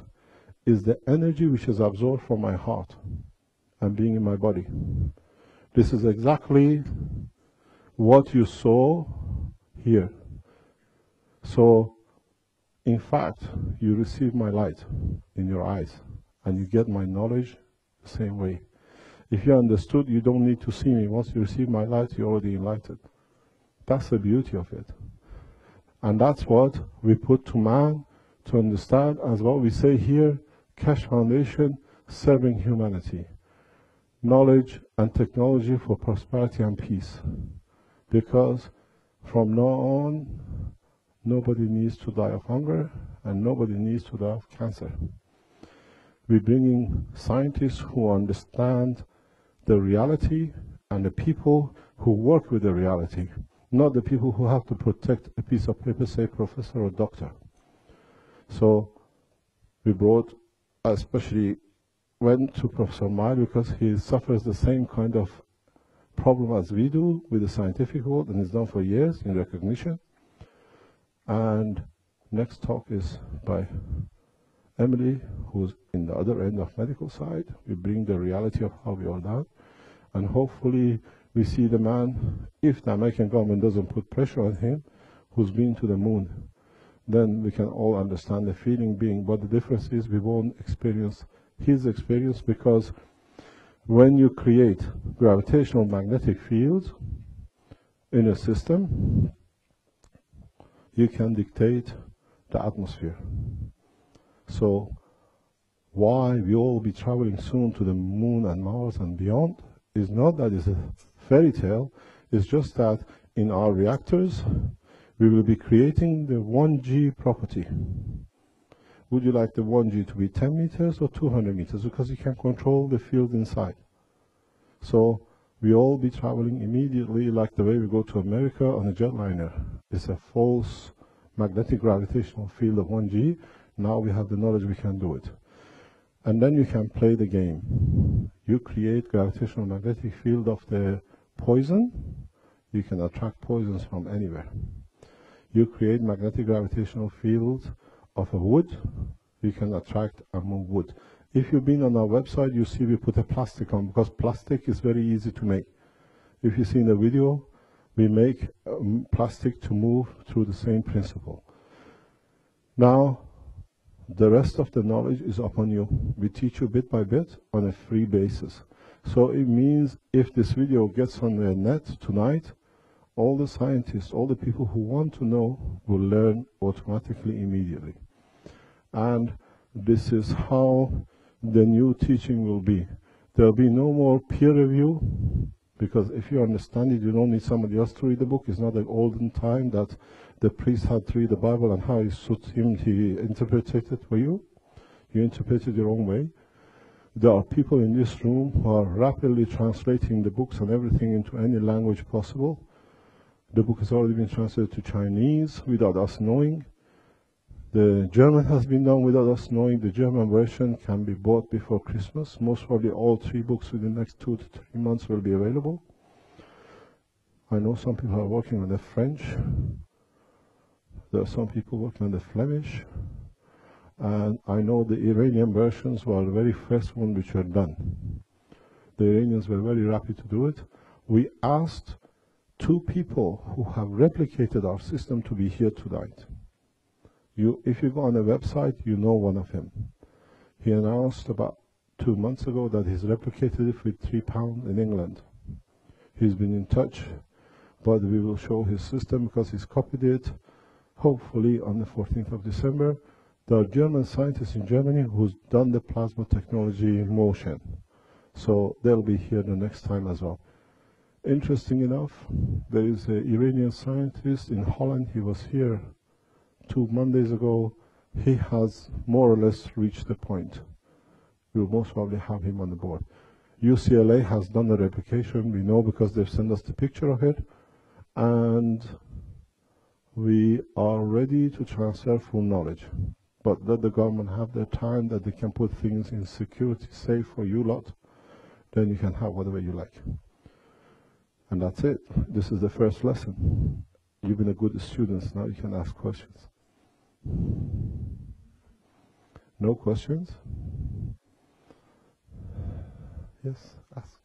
[SPEAKER 1] is the energy which is absorbed from my heart and being in my body. This is exactly what you saw here. So, in fact, you receive my light in your eyes, and you get my knowledge the same way. If you understood, you don't need to see me. Once you receive my light, you're already enlightened. That's the beauty of it. And that's what we put to man to understand, as what we say here, Keshe Foundation serving humanity. Knowledge and technology for prosperity and peace. Because from now on, nobody needs to die of hunger and nobody needs to die of cancer. We're bringing scientists who understand the reality and the people who work with the reality, not the people who have to protect a piece of paper, say professor or doctor. So we brought, especially went to Professor Mile because he suffers the same kind of problem as we do with the scientific world, and it's done for years in recognition. And next talk is by Emily, who's in the other end of medical side. We bring the reality of how we are done, and hopefully we see the man, if the American government doesn't put pressure on him, who's been to the moon. Then we can all understand the feeling being, but the difference is we won't experience his experience, because when you create gravitational magnetic fields in a system, you can dictate the atmosphere. So why we all will be traveling soon to the moon and Mars and beyond is not that it's a fairy tale, it's just that in our reactors we will be creating the 1G property. Would you like the 1G to be 10 meters or 200 meters? Because you can control the field inside. So we all be traveling immediately like the way we go to America on a jetliner. It's a false magnetic gravitational field of 1G. Now we have the knowledge, we can do it. And then you can play the game. You create gravitational magnetic field of the poison. You can attract poisons from anywhere. You create magnetic gravitational field of a wood, you can attract and move wood. If you've been on our website, you see we put a plastic on, because plastic is very easy to make. If you see in the video, we make plastic to move through the same principle. Now, the rest of the knowledge is upon you. We teach you bit by bit on a free basis. So it means if this video gets on the net tonight, all the scientists, all the people who want to know will learn automatically, immediately. And this is how the new teaching will be. There will be no more peer review, because if you understand it, you don't need somebody else to read the book. It's not like olden time that the priest had to read the Bible and how it suits him, he interpreted it for you. You interpret it your own way. There are people in this room who are rapidly translating the books and everything into any language possible. The book has already been translated to Chinese without us knowing. The German has been done without us knowing. The German version can be bought before Christmas. Most probably all 3 books within the next 2 to 3 months will be available. I know some people are working on the French. There are some people working on the Flemish. And I know the Iranian versions were the very first one which were done. The Iranians were very happy to do it. We asked 2 people who have replicated our system to be here tonight. If you go on the website, you know one of him. He announced about 2 months ago that he's replicated it with £3 in England. He's been in touch, but we will show his system because he's copied it, hopefully on the 14th of December. There are German scientists in Germany who's done the plasma technology in motion. So they'll be here the next time as well. Interesting enough, there is an Iranian scientist in Holland. He was here 2 Mondays ago. He has more or less reached the point. We'll most probably have him on the board. UCLA has done the replication. We know because they've sent us the picture of it. And we are ready to transfer full knowledge. But let the government have their time that they can put things in security safe for you lot. Then you can have whatever you like. And that's it. This is the first lesson. You've been a good student, now you can ask questions. No questions? Yes, ask.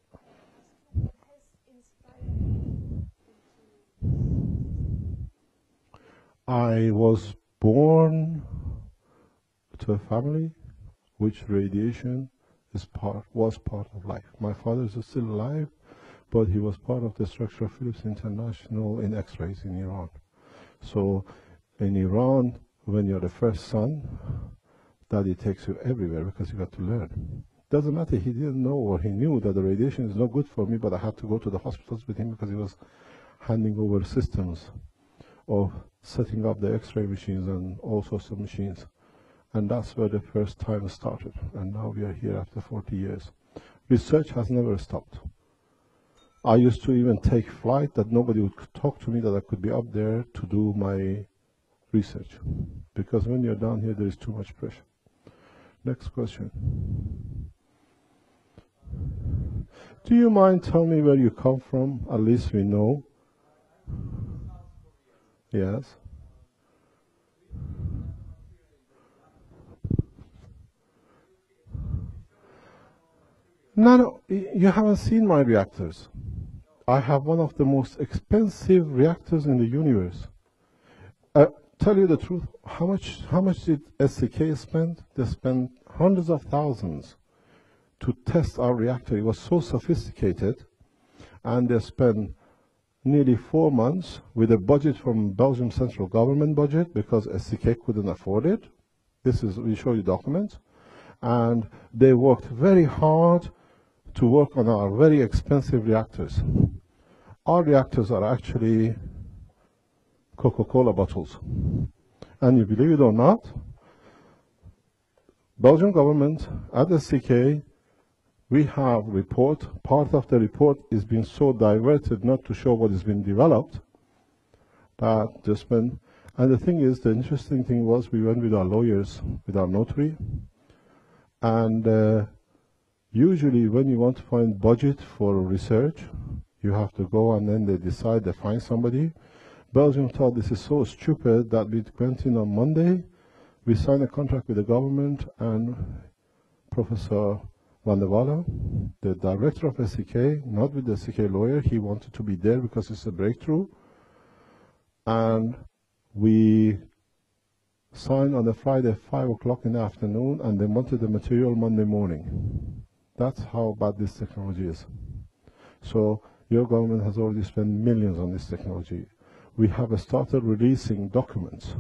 [SPEAKER 1] I was born to a family which radiation was part of life. My father is still alive, but he was part of the structure of Philips International in X-rays in Iran. So in Iran, when you're the first son, daddy takes you everywhere because you got to learn. Doesn't matter, he didn't know or he knew that the radiation is not good for me, but I had to go to the hospitals with him because he was handing over systems of setting up the X-ray machines and all sorts of machines. And that's where the first time started. And now we are here after 40 years. Research has never stopped. I used to even take flight that nobody would talk to me, that I could be up there to do my research. Because when you're down here, there is too much pressure. Next question. Do you mind telling me where you come from? At least we know. Yes. No, you haven't seen my reactors. I have one of the most expensive reactors in the universe. Tell you the truth, how much did SCK spend? They spent hundreds of thousands to test our reactor. It was so sophisticated, and they spent nearly 4 months with a budget from Belgium central government budget because SCK couldn't afford it. We show you documents. And they worked very hard to work on our very expensive reactors. Our reactors are actually Coca-Cola bottles. And you believe it or not, Belgian government at SCK, we have report. Part of the report is being so diverted not to show what has been developed. And the thing is, the interesting thing was we went with our lawyers, with our notary, and usually when you want to find budget for research, you have to go and then they decide, they find somebody. Belgium thought this is so stupid that we went in on Monday, we signed a contract with the government, and Professor Van der Walle, the director of SCK, not with the SCK lawyer, he wanted to be there because it's a breakthrough. And we signed on a Friday at 5 o'clock in the afternoon, and they wanted the material Monday morning. That's how bad this technology is. So your government has already spent millions on this technology. We have started releasing documents.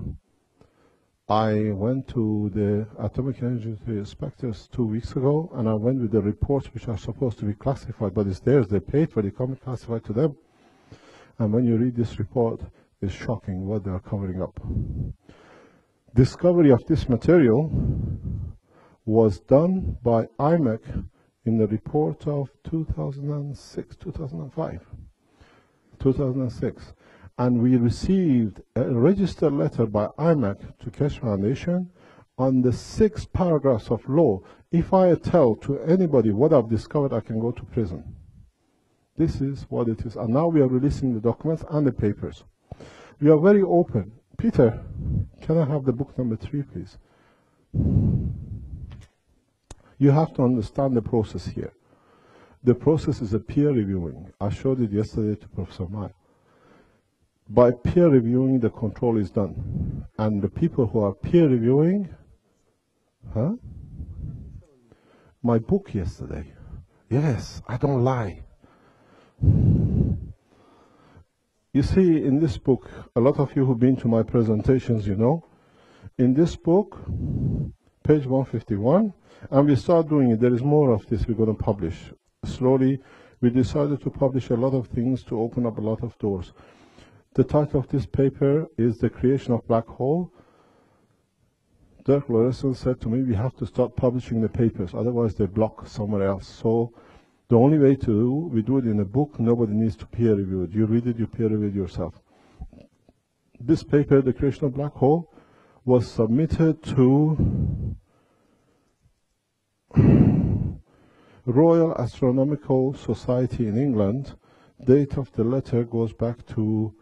[SPEAKER 1] I went to the Atomic Energy Inspectors 2 weeks ago, and I went with the reports which are supposed to be classified, but it's theirs, they paid for it, they come classified to them. And when you read this report, it's shocking what they are covering up. Discovery of this material was done by IMEC in the report of 2006, 2005, 2006. And we received a registered letter by IMEC to Keshe Foundation on the 6 paragraphs of law. If I tell to anybody what I've discovered, I can go to prison. This is what it is. And now we are releasing the documents and the papers. We are very open. Peter, can I have the book number 3, please? You have to understand the process here. The process is a peer reviewing. I showed it yesterday to Professor Maya. By peer reviewing, the control is done. And the people who are peer reviewing, my book yesterday. Yes, I don't lie. You see, in this book, a lot of you who've been to my presentations, you know, in this book, page 151, and we start doing it. There is more of this we're going to publish. Slowly, we decided to publish a lot of things to open up a lot of doors. The title of this paper is The Creation of Black Hole. Dirk Lorentzen said to me, we have to start publishing the papers, otherwise they block somewhere else. So the only way we do it in a book, nobody needs to peer review it. You read it, you peer review it yourself. This paper, The Creation of Black Hole, was submitted to Royal Astronomical Society in England. Date of the letter goes back to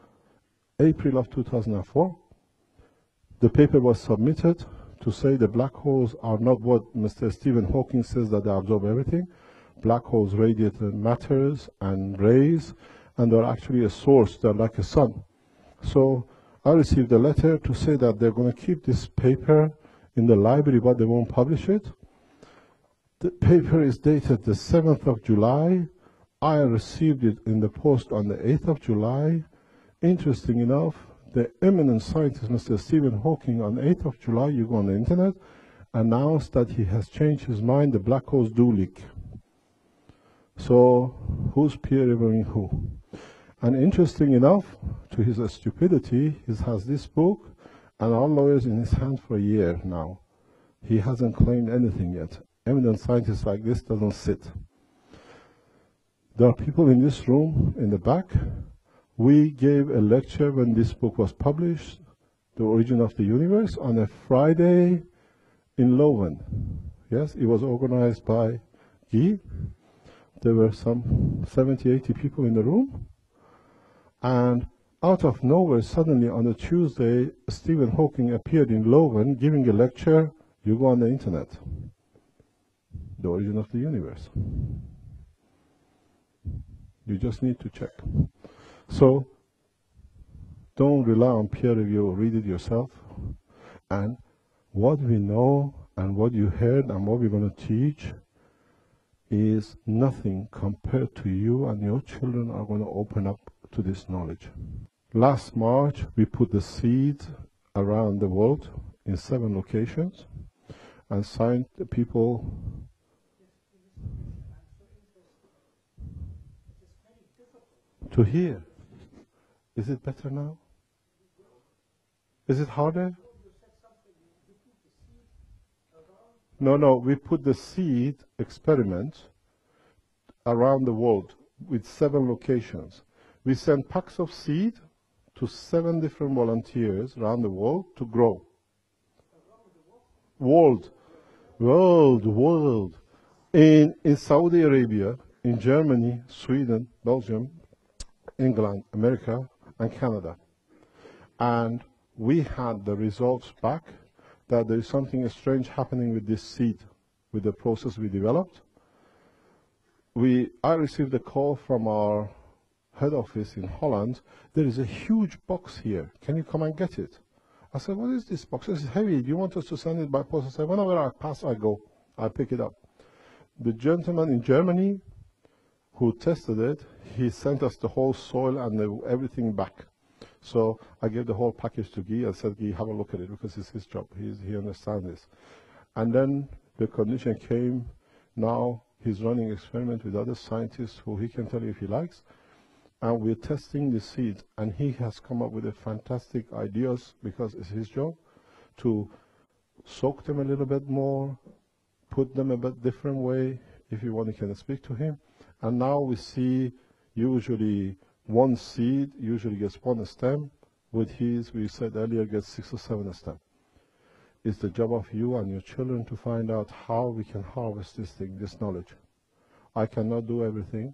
[SPEAKER 1] April of 2004. The paper was submitted to say the black holes are not what Mr. Stephen Hawking says, that they absorb everything. Black holes radiate matters and rays, and they're actually a source. They're like a sun. So I received a letter to say that they're going to keep this paper in the library, but they won't publish it. The paper is dated the 7th of July. I received it in the post on the 8th of July. Interesting enough, the eminent scientist, Mr. Stephen Hawking, on the 8th of July, you go on the internet, announced that he has changed his mind, the black holes do leak. So, who's peer reviewing who? And interesting enough, to his stupidity, he has this book and our lawyers in his hand for a year now. He hasn't claimed anything yet. Eminent scientists like this doesn't sit. There are people in this room, in the back. We gave a lecture when this book was published, The Origin of the Universe, on a Friday in Leuven. Yes, it was organized by Guy. There were some 70, 80 people in the room. And out of nowhere, suddenly on a Tuesday, Stephen Hawking appeared in Leuven giving a lecture. You go on the internet. The Origin of the Universe. You just need to check. So, don't rely on peer review, read it yourself. And what we know and what you heard and what we're going to teach is nothing compared to you, and your children are going to open up to this knowledge. Last March, we put the seeds around the world in 7 locations and signed the people. To hear. Is it better now? Is it harder? No, we put the seed experiment around the world with 7 locations. We sent packs of seed to 7 different volunteers around the world to grow. World. In Saudi Arabia, in Germany, Sweden, Belgium, England, America, and Canada. And we had the results back that there is something strange happening with this seed, with the process we developed. I received a call from our head office in Holland. There is a huge box here. Can you come and get it? I said, what is this box? This is heavy. Do you want us to send it by post? I said, whenever I pass, I go. I pick it up. The gentleman in Germany who tested it, he sent us the whole soil and everything back. So I gave the whole package to Guy and said, Guy, have a look at it, because it's his job. He understands this. And then the condition came. Now he's running experiment with other scientists who he can tell you if he likes. And we're testing the seeds. And he has come up with a fantastic ideas, because it's his job, to soak them a little bit more, put them a bit different way. If you want, you can speak to him. And now we see usually 1 seed usually gets 1 stem. With his, we said earlier, gets 6 or 7 stems. It's the job of you and your children to find out how we can harvest this thing, this knowledge. I cannot do everything,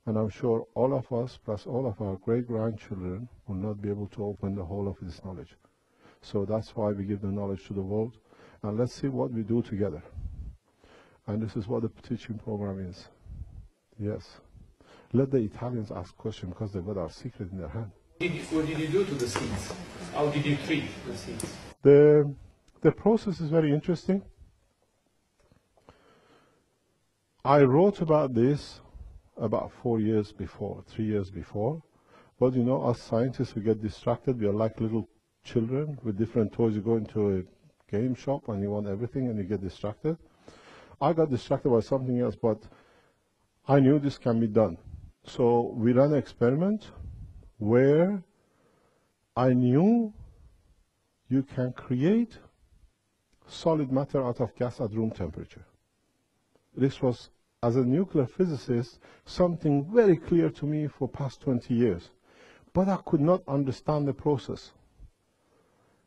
[SPEAKER 1] and I'm sure all of us, plus all of our great-grandchildren, will not be able to open the whole of this knowledge. So that's why we give the knowledge to the world. And let's see what we do together. And this is what the teaching program is. Yes. Let the Italians ask questions, because they've got our secret in their hand.
[SPEAKER 2] What did you do to the seeds? How did you treat the seeds?
[SPEAKER 1] The process is very interesting. I wrote about this about 4 years before, 3 years before. But you know, us scientists, we get distracted. We are like little children with different toys. You go into a game shop and you want everything and you get distracted. I got distracted by something else, but I knew this can be done. So we ran an experiment where I knew you can create solid matter out of gas at room temperature. This was, as a nuclear physicist, something very clear to me for past 20 years. But I could not understand the process.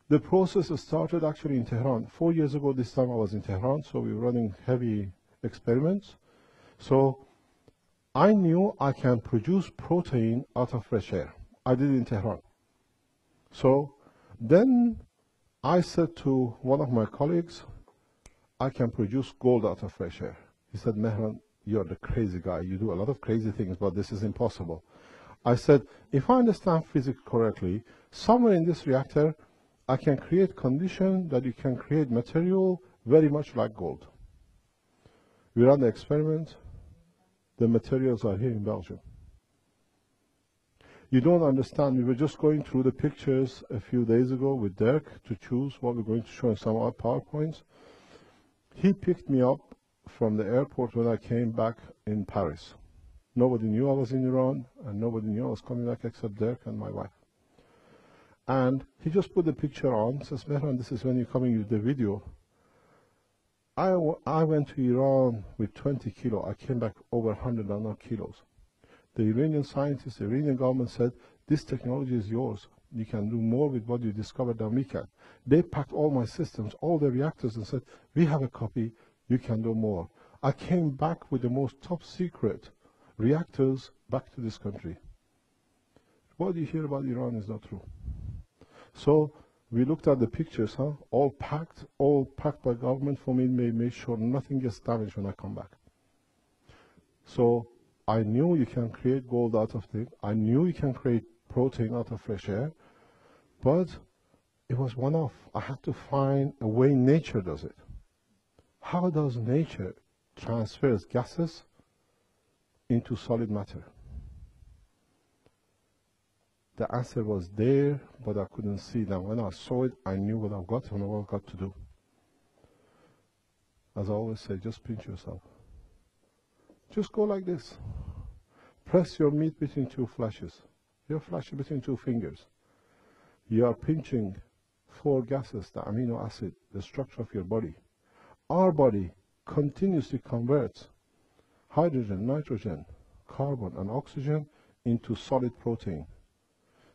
[SPEAKER 1] The process started actually in Tehran. 4 years ago this time I was in Tehran, so we were running heavy experiments. So I knew I can produce protein out of fresh air. I did it in Tehran. So then I said to one of my colleagues, I can produce gold out of fresh air. He said, Mehran, you're the crazy guy. You do a lot of crazy things, but this is impossible. I said, if I understand physics correctly, somewhere in this reactor, I can create conditions that you can create material very much like gold. We ran the experiment. The materials are here in Belgium. You don't understand. We were just going through the pictures a few days ago with Dirk to choose what we're going to show in some of our PowerPoints. He picked me up from the airport when I came back in Paris. Nobody knew I was in Iran, and nobody knew I was coming back except Dirk and my wife. And he just put the picture on, says, Mehran, this is when you're coming with the video. I went to Iran with 20 kilos. I came back over 100 and odd kilos. The Iranian scientists, the Iranian government said, this technology is yours. You can do more with what you discovered than we can. They packed all my systems, all the reactors, and said, we have a copy, you can do more. I came back with the most top secret reactors back to this country. What you hear about Iran is not true. So we looked at the pictures, all packed by government for me, made sure nothing gets damaged when I come back. So I knew you can create gold out of it. I knew you can create protein out of fresh air, but it was one-off. I had to find a way nature does it. How does nature transfers gases into solid matter? The answer was there, but I couldn't see them. When I saw it, I knew what I've got and what I've got to do. As I always say, just pinch yourself. Just go like this. Press your meat between two flashes. Your flash between two fingers. You are pinching 4 gases, the amino acid, the structure of your body. Our body continuously converts hydrogen, nitrogen, carbon, and oxygen into solid protein.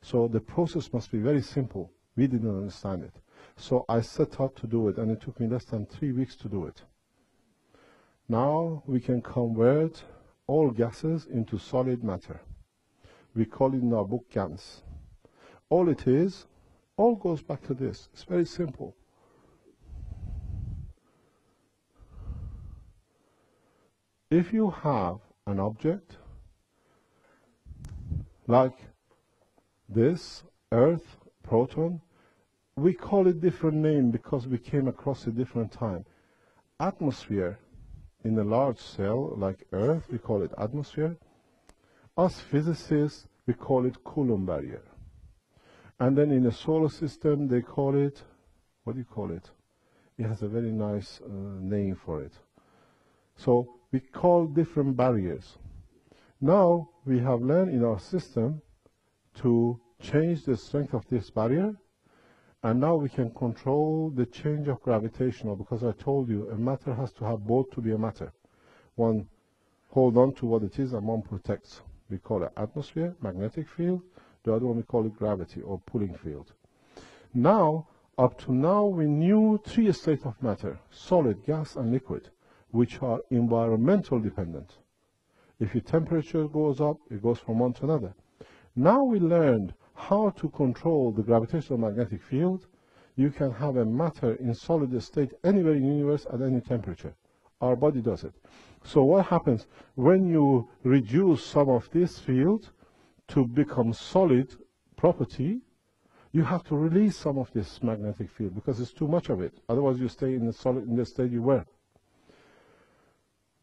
[SPEAKER 1] So the process must be very simple. We didn't understand it. So I set out to do it, and it took me less than 3 weeks to do it. Now we can convert all gases into solid matter. We call it in our book GANs. All it is, all goes back to this. It's very simple. If you have an object like this, Earth, proton, we call it different name because we came across it different time. Atmosphere, in a large cell like Earth, we call it atmosphere. Us physicists, we call it Coulomb barrier. And then in a solar system, they call it, what do you call it? It has a very nice name for it. So we call different barriers. Now we have learned in our system to change the strength of this barrier, and now we can control the change of gravitational, because I told you a matter has to have both to be a matter. One hold on to what it is and one protects. We call it atmosphere, magnetic field. The other one we call it gravity or pulling field. Now, up to now, we knew 3 states of matter, solid, gas, and liquid, which are environmental dependent. If your temperature goes up, it goes from one to another. Now we learned how to control the gravitational magnetic field. You can have a matter in solid state anywhere in the universe at any temperature. Our body does it. So what happens when you reduce some of this field to become solid property, you have to release some of this magnetic field because it's too much of it. Otherwise you stay in the solid in the state you were.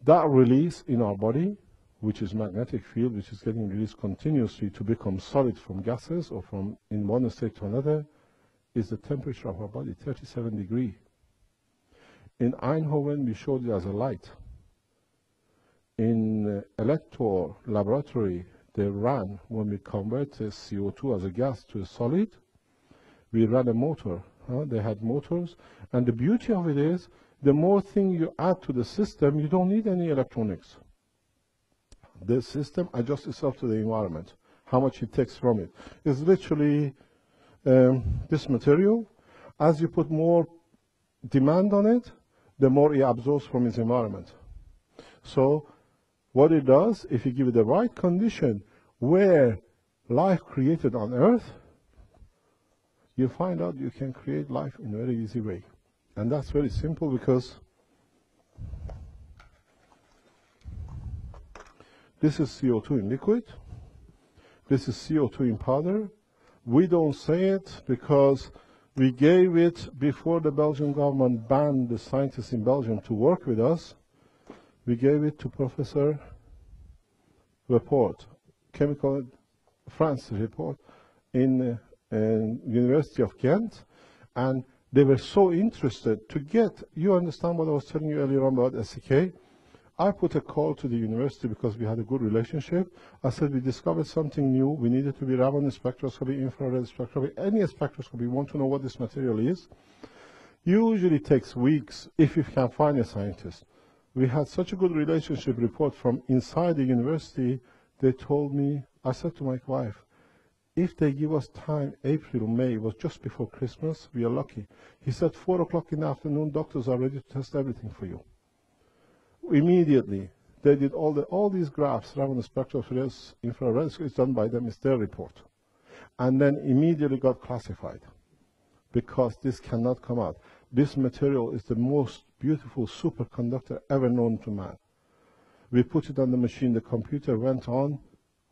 [SPEAKER 1] That release in our body, which is magnetic field, which is getting released continuously to become solid from gases or from in one state to another, is the temperature of our body, 37 degrees. In Eindhoven, we showed it as a light. In Elector laboratory, they ran, when we converted CO2 as a gas to a solid, we ran a motor. They had motors. And the beauty of it is, the more thing you add to the system, you don't need any electronics. The system adjusts itself to the environment, how much it takes from it. It's literally this material. As you put more demand on it, the more it absorbs from its environment. So What it does, if you give it the right condition where life created on Earth, you find out you can create life in a very easy way. And that's very simple because this is CO2 in liquid. This is CO2 in powder. We don't say it because we gave it before the Belgian government banned the scientists in Belgium to work with us. We gave it to Professor Report, Chemical France Report, in University of Ghent, and they were so interested to get, you understand what I was telling you earlier on about SCK? I put a call to the university because we had a good relationship. I said, we discovered something new. We needed to be Raman spectroscopy, infrared spectroscopy, any spectroscopy. We want to know what this material is. Usually takes weeks if you can find a scientist. We had such a good relationship report from inside the university. They told me, I said to my wife, if they give us time, April, May, it was just before Christmas, we are lucky. He said, 4 o'clock in the afternoon, doctors are ready to test everything for you. Immediately, they did all these graphs, Raman spectrophotometry, infrared, it's done by them, it's their report. And then immediately got classified because this cannot come out. This material is the most beautiful superconductor ever known to man. We put it on the machine, the computer went on,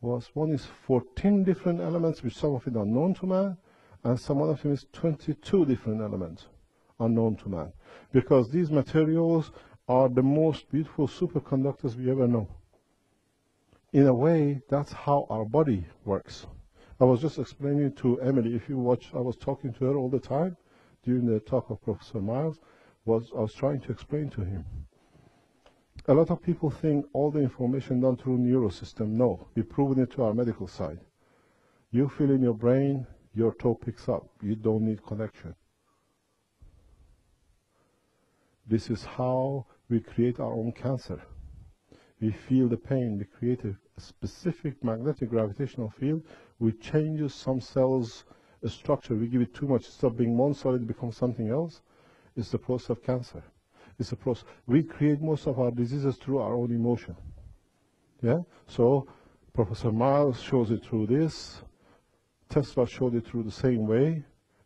[SPEAKER 1] one is 14 different elements, which some of it are known to man, and some of them is 22 different elements unknown to man. Because these materials are the most beautiful superconductors we ever know. In a way, that's how our body works. I was just explaining to Emily, if you watch, I was talking to her all the time during the talk of Professor Miles, I was trying to explain to him. A lot of people think all the information done through neurosystem. No, we've proven it to our medical side. You feel in your brain, your toe picks up. You don't need connection. This is how we create our own cancer. We feel the pain. We create a specific magnetic gravitational field which changes some cells' structure. We give it too much. Instead of being one solid, it becomes something else. It's the process of cancer. It's a process. We create most of our diseases through our own emotion. Yeah? So Professor Miles shows it through this. Tesla showed it through the same way.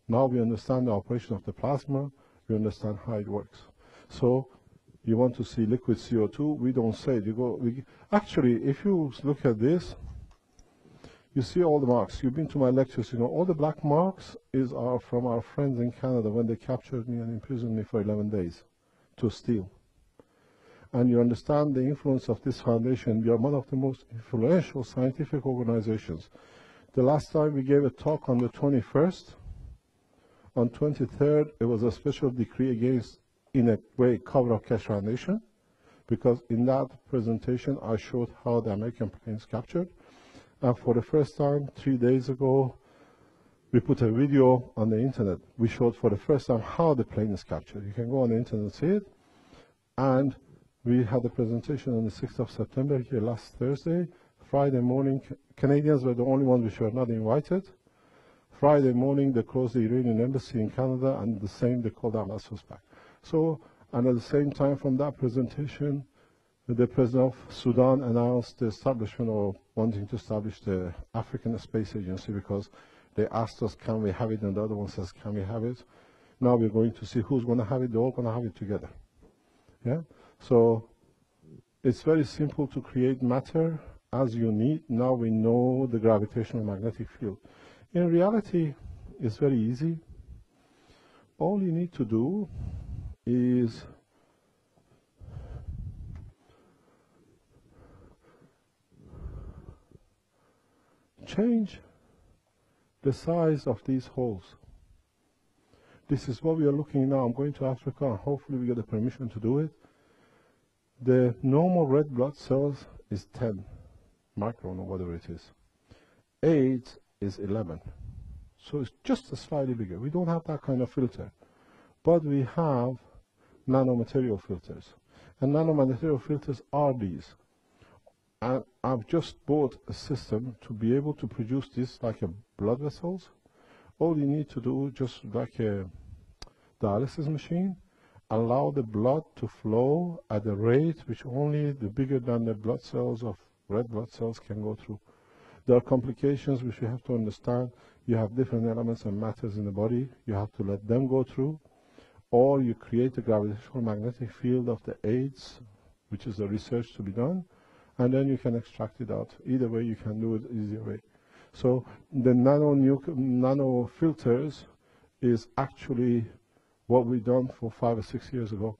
[SPEAKER 1] Now we understand the operation of the plasma. We understand how it works. So you want to see liquid CO2, we don't say it. Actually, if you look at this, you see all the marks. You've been to my lectures, you know, all the black marks are from our friends in Canada when they captured me and imprisoned me for 11 days to steal. And you understand the influence of this foundation. We are one of the most influential scientific organizations. The last time we gave a talk on the 21st, on 23rd, it was a special decree against, in a way, cover of Keshe Foundation, because in that presentation I showed how the American planes captured. And for the first time, 3 days ago, we put a video on the internet. We showed for the first time how the plane is captured. You can go on the internet and see it. And we had a presentation on the 6th of September here last Thursday. Friday morning, Canadians were the only ones which were not invited. Friday morning, they closed the Iranian embassy in Canada, and the same, they called our suspect. So, and at the same time from that presentation, the president of Sudan announced the establishment or wanting to establish the African Space Agency because they asked us, can we have it? And the other one says, can we have it? Now we're going to see who's going to have it. They're all going to have it together. Yeah? So it's very simple to create matter as you need. Now we know the gravitational magnetic field. In reality, it's very easy. All you need to do is change the size of these holes. This is what we are looking now. I'm going to Africa and hopefully we get the permission to do it. The normal red blood cells is 10 micron or whatever it is. AIDS is 11. So it's just slightly bigger. We don't have that kind of filter. But we have nanomaterial filters. And nanomaterial filters are these. And I've just bought a system to be able to produce this like a blood vessels. All you need to do, just like a dialysis machine, allow the blood to flow at a rate which only the bigger than the blood cells of red blood cells can go through. There are complications which we have to understand. You have different elements and matters in the body. You have to let them go through. Or you create a gravitational magnetic field of the AIDS, which is the research to be done, and then you can extract it out. Either way, you can do it easier way. So the nano filters is actually what we done for 5 or 6 years ago.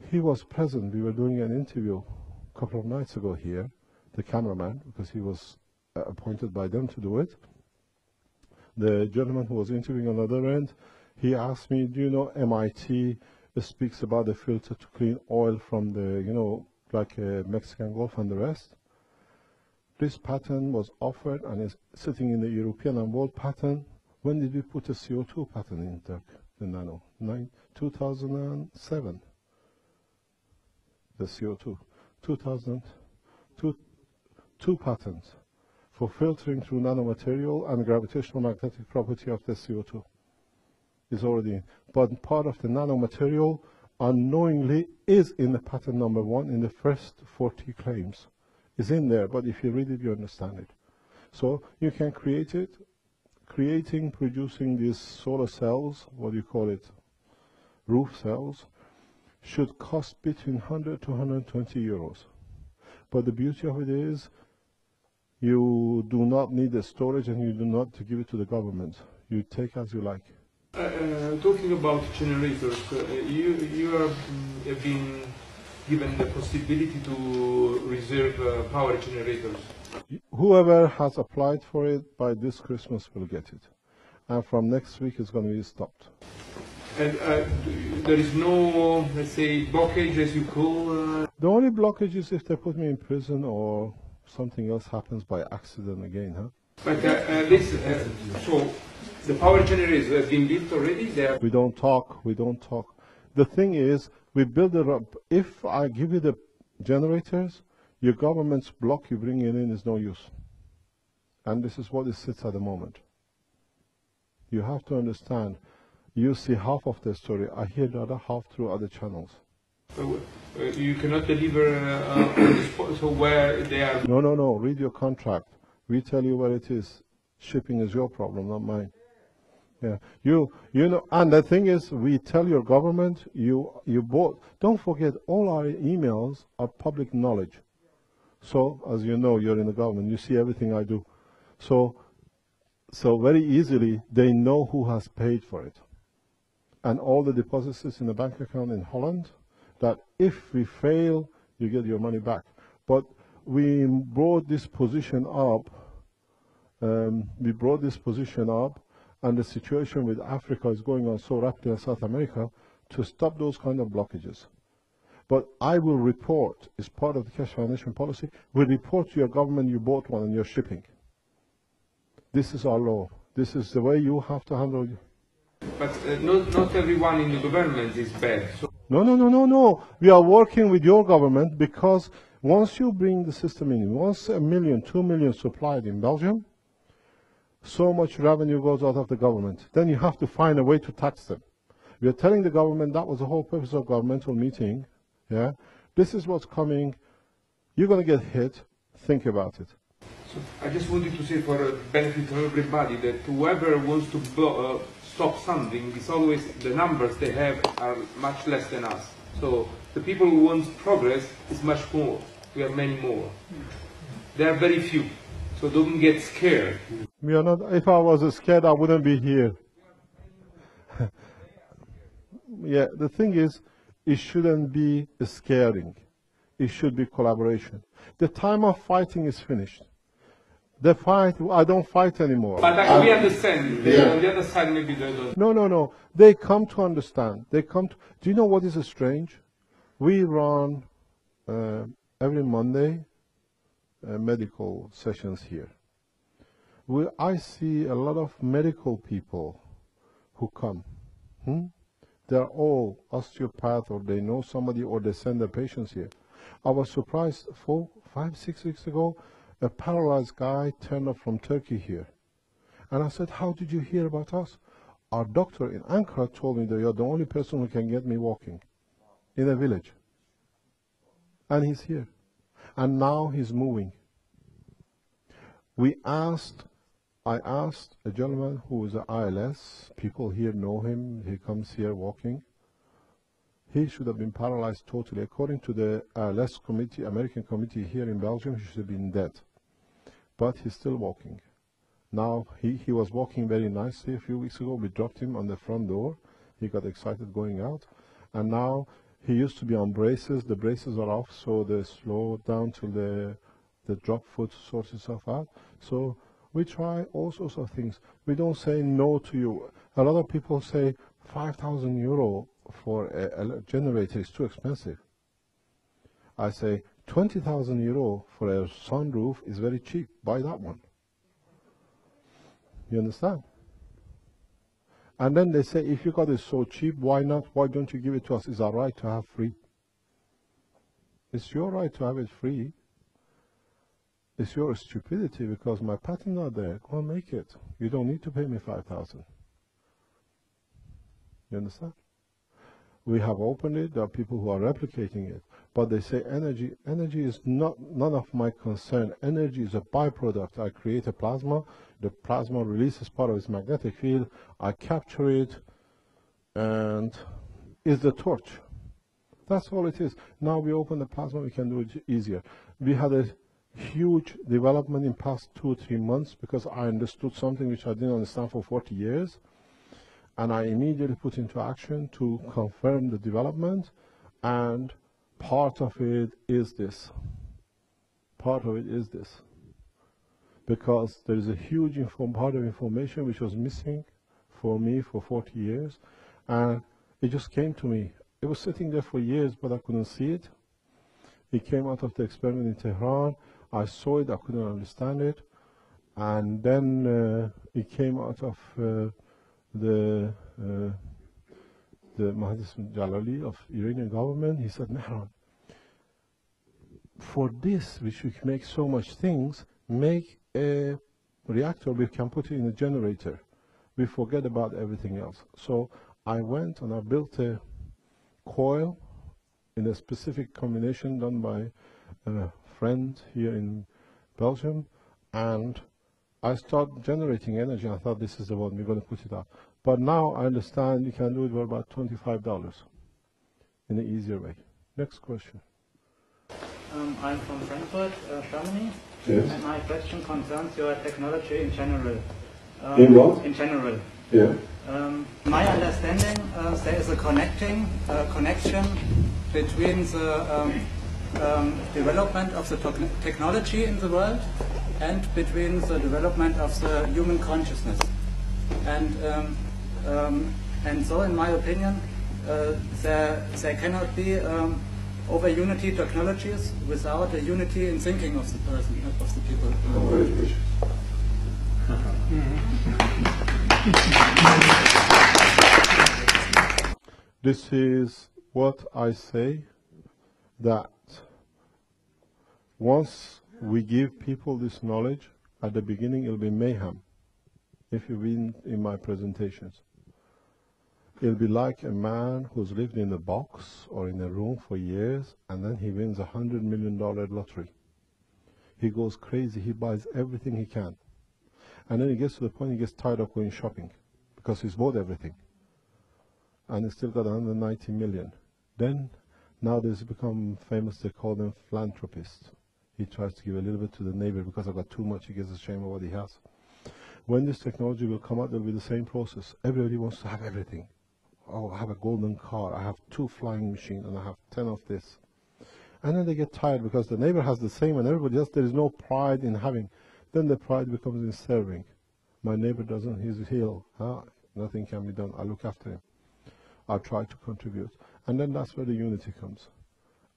[SPEAKER 1] He was present. We were doing an interview a couple of nights ago here, the cameraman, because he was appointed by them to do it. The gentleman who was interviewing on the other end, he asked me, do you know MIT speaks about the filter to clean oil from the, like Mexican Gulf and the rest? This patent was offered and is sitting in the European and world patent. When did we put a CO2 patent in the nano? 2007. The CO2. 2 patents for filtering through nanomaterial and gravitational magnetic property of the CO2 is already in. But part of the nanomaterial unknowingly is in the patent number 1 in the first 40 claims. It's in there, but if you read it, you understand it. So you can create it. Producing these solar cells, what do you call it, roof cells, should cost between 100 to 120 euros. But the beauty of it is you do not need the storage and you do not to give it to the government. You take as you like.
[SPEAKER 2] Talking about generators, you have been given the possibility to reserve power generators.
[SPEAKER 1] Whoever has applied for it by this Christmas will get it. And from next week it's going to be stopped.
[SPEAKER 2] And there is no, let's say, blockage as you call?
[SPEAKER 1] The only blockage is if they put me in prison or something else happens by accident again, huh?
[SPEAKER 2] But so the power generators have been built already?
[SPEAKER 1] We don't talk. The thing is, we build it up. If I give you the generators, your government's block you bring it in is no use. And this is what it sits at the moment. You have to understand, you see half of the story. I hear the other half through other channels.
[SPEAKER 2] So, you cannot deliver on the spot, so where they are?
[SPEAKER 1] No. Read your contract. We tell you where it is. Shipping is your problem, not mine. Yeah, you know, and the thing is, we tell your government, you bought. Don't forget, all our emails are public knowledge. So, as you know, you're in the government. You see everything I do. So very easily, they know who has paid for it. And all the deposits is in the bank account in Holland, that if we fail, you get your money back. But we brought this position up. And the situation with Africa is going on so rapidly in South America to stop those kind of blockages. But I will report, as part of the Keshe Foundation policy, we'll report to your government you bought one and you're shipping. This is our law. This is the way you have to handle it.
[SPEAKER 2] But not everyone in the government is bad. So
[SPEAKER 1] No. We are working with your government because once you bring the system in, once 1 million, 2 million supplied in Belgium, so much revenue goes out of the government. Then you have to find a way to tax them. We are telling the government that was the whole purpose of governmental meeting. Yeah, this is what's coming. You're going to get hit. Think about it.
[SPEAKER 2] So I just wanted to say, for the benefit of everybody, that whoever wants to stop something, it's always the numbers they have are much less than us. So the people who want progress is much more. We have many more. There are very few. So don't get scared.
[SPEAKER 1] We are not. If I was scared, I wouldn't be here. Yeah, the thing is, it shouldn't be scaring. It should be collaboration. The time of fighting is finished. The fight, I don't fight anymore.
[SPEAKER 2] But we understand. On the other side, maybe they don't.
[SPEAKER 1] No. They come to understand. Do you know what is strange? We run every Monday medical sessions here. I see a lot of medical people who come. They're all osteopaths, or they know somebody, or they send their patients here. I was surprised 4, 5, 6 weeks ago, a paralyzed guy turned up from Turkey here. And I said, how did you hear about us? Our doctor in Ankara told me that you're the only person who can get me walking in a village. And he's here. And now he's moving. I asked a gentleman who is an ILS, people here know him, he comes here walking. He should have been paralyzed totally. According to the ILS committee, American committee here in Belgium, he should have been dead. But he's still walking. Now, he was walking very nicely a few weeks ago. We dropped him on the front door. He got excited going out. And now, he used to be on braces. The braces are off, so they slow down till the drop foot sorts itself out. So we try all sorts of things. We don't say no to you. A lot of people say 5,000 euro for a generator is too expensive. I say 20,000 euro for a sunroof is very cheap. Buy that one. You understand? And then they say, if you got it so cheap, why not? Why don't you give it to us? It's our right to have free. It's your right to have it free. It's your stupidity because my patent not there. Go and make it. You don't need to pay me 5,000. You understand? We have opened it. There are people who are replicating it. But they say energy. Energy is none of my concern. Energy is a byproduct. I create a plasma. The plasma releases part of its magnetic field. I capture it. And it's the torch. That's all it is. Now we open the plasma, we can do it easier. We had a huge development in past 2 or 3 months because I understood something which I didn't understand for 40 years. And I immediately put into action to confirm the development. And part of it is this. Part of it is this. Because there is a huge part of information which was missing for me for 40 years. And it just came to me. It was sitting there for years, but I couldn't see it. It came out of the experiment in Tehran. I saw it, I couldn't understand it. And then it came out of the Mahdis Jalali of Iranian government. He said, Mehran, for this, which we can make so much things, make a reactor, we can put it in a generator. We forget about everything else. So I went and I built a coil in a specific combination done by a friend here in Belgium, and I started generating energy. I thought this is the one, we're going to put it up. But now I understand you can do it for about $25 in an easier way. Next question.
[SPEAKER 3] I'm from Frankfurt, Germany.
[SPEAKER 1] Yes.
[SPEAKER 3] And my question concerns your technology in general.
[SPEAKER 1] In what?
[SPEAKER 3] In general.
[SPEAKER 1] Yeah.
[SPEAKER 3] My understanding, there is a connection between the development of the technology in the world and between the development of the human consciousness. And so, in my opinion, there cannot be over unity technologies without a unity in thinking of the person, of the people.
[SPEAKER 1] This is what I say, that once we give people this knowledge, at the beginning it'll be mayhem. If you've been in my presentations, it'll be like a man who's lived in a box or in a room for years, and then he wins $100 million lottery. He goes crazy, he buys everything he can. And then he gets to the point he gets tired of going shopping because he's bought everything. And he's still got 190 million. Then, now they've become famous, they call them philanthropists. He tries to give a little bit to the neighbor because I've got too much, he gets ashamed of what he has. When this technology will come out, there will be the same process. Everybody wants to have everything. Oh, I have a golden car, I have 2 flying machines, and I have 10 of this. And then they get tired because the neighbor has the same and everybody else, there is no pride in having. Then the pride becomes in serving. My neighbor doesn't, he's ill. Nothing can be done, I look after him. I try to contribute. And then that's where the unity comes.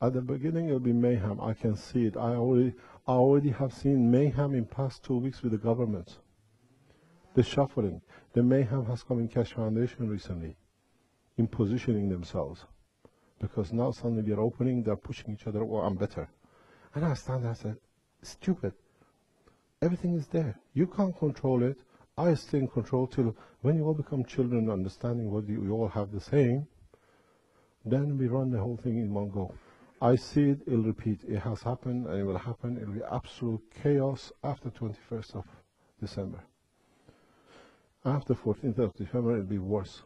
[SPEAKER 1] At the beginning, it'll be mayhem. I can see it. I already have seen mayhem in past 2 weeks with the government. The shuffling. The mayhem has come in Keshe Foundation recently, in positioning themselves. Because now suddenly they're opening, they're pushing each other, oh, I'm better. And I stand there and say, stupid. Everything is there. You can't control it. I stay in control till when you all become children, understanding what you all have the same, then we run the whole thing in one go. I see it, it'll repeat. It has happened and it will happen. It will be absolute chaos after 21st of December. After 14th of December, it'll be worse.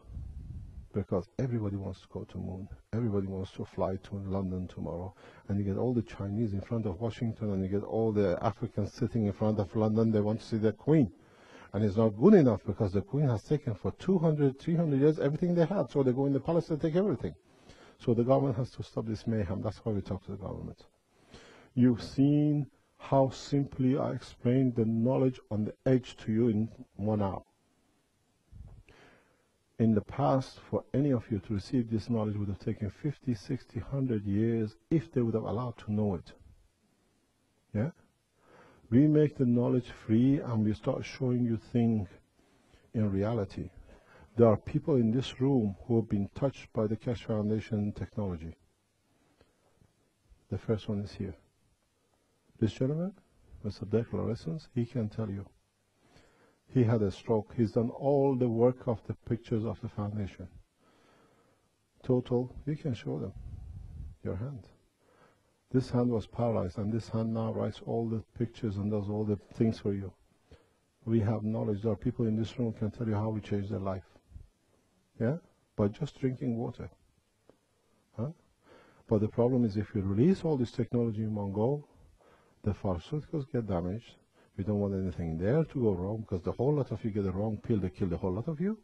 [SPEAKER 1] Because everybody wants to go to the moon. Everybody wants to fly to London tomorrow. And you get all the Chinese in front of Washington, and you get all the Africans sitting in front of London. They want to see their queen. And it's not good enough because the queen has taken for 200, 300 years everything they had. So they go in the palace and take everything. So the government has to stop this mayhem. That's why we talk to the government. You've seen how simply I explained the knowledge on the edge to you in 1 hour. In the past, for any of you to receive this knowledge would have taken 50, 60, 100 years if they would have allowed to know it. Yeah? We make the knowledge free and we start showing you things in reality. There are people in this room who have been touched by the Keshe Foundation technology. The first one is here. This gentleman, Mr. Declarations, he can tell you. He had a stroke. He's done all the work of the pictures of the foundation. Total, you can show them your hand. This hand was paralyzed, and this hand now writes all the pictures and does all the things for you. We have knowledge. There are people in this room who can tell you how we changed their life. Yeah? By just drinking water. Huh? But the problem is if you release all this technology in one go, the pharmaceuticals get damaged. We don't want anything there to go wrong because the whole lot of you get the wrong pill, they kill the whole lot of you.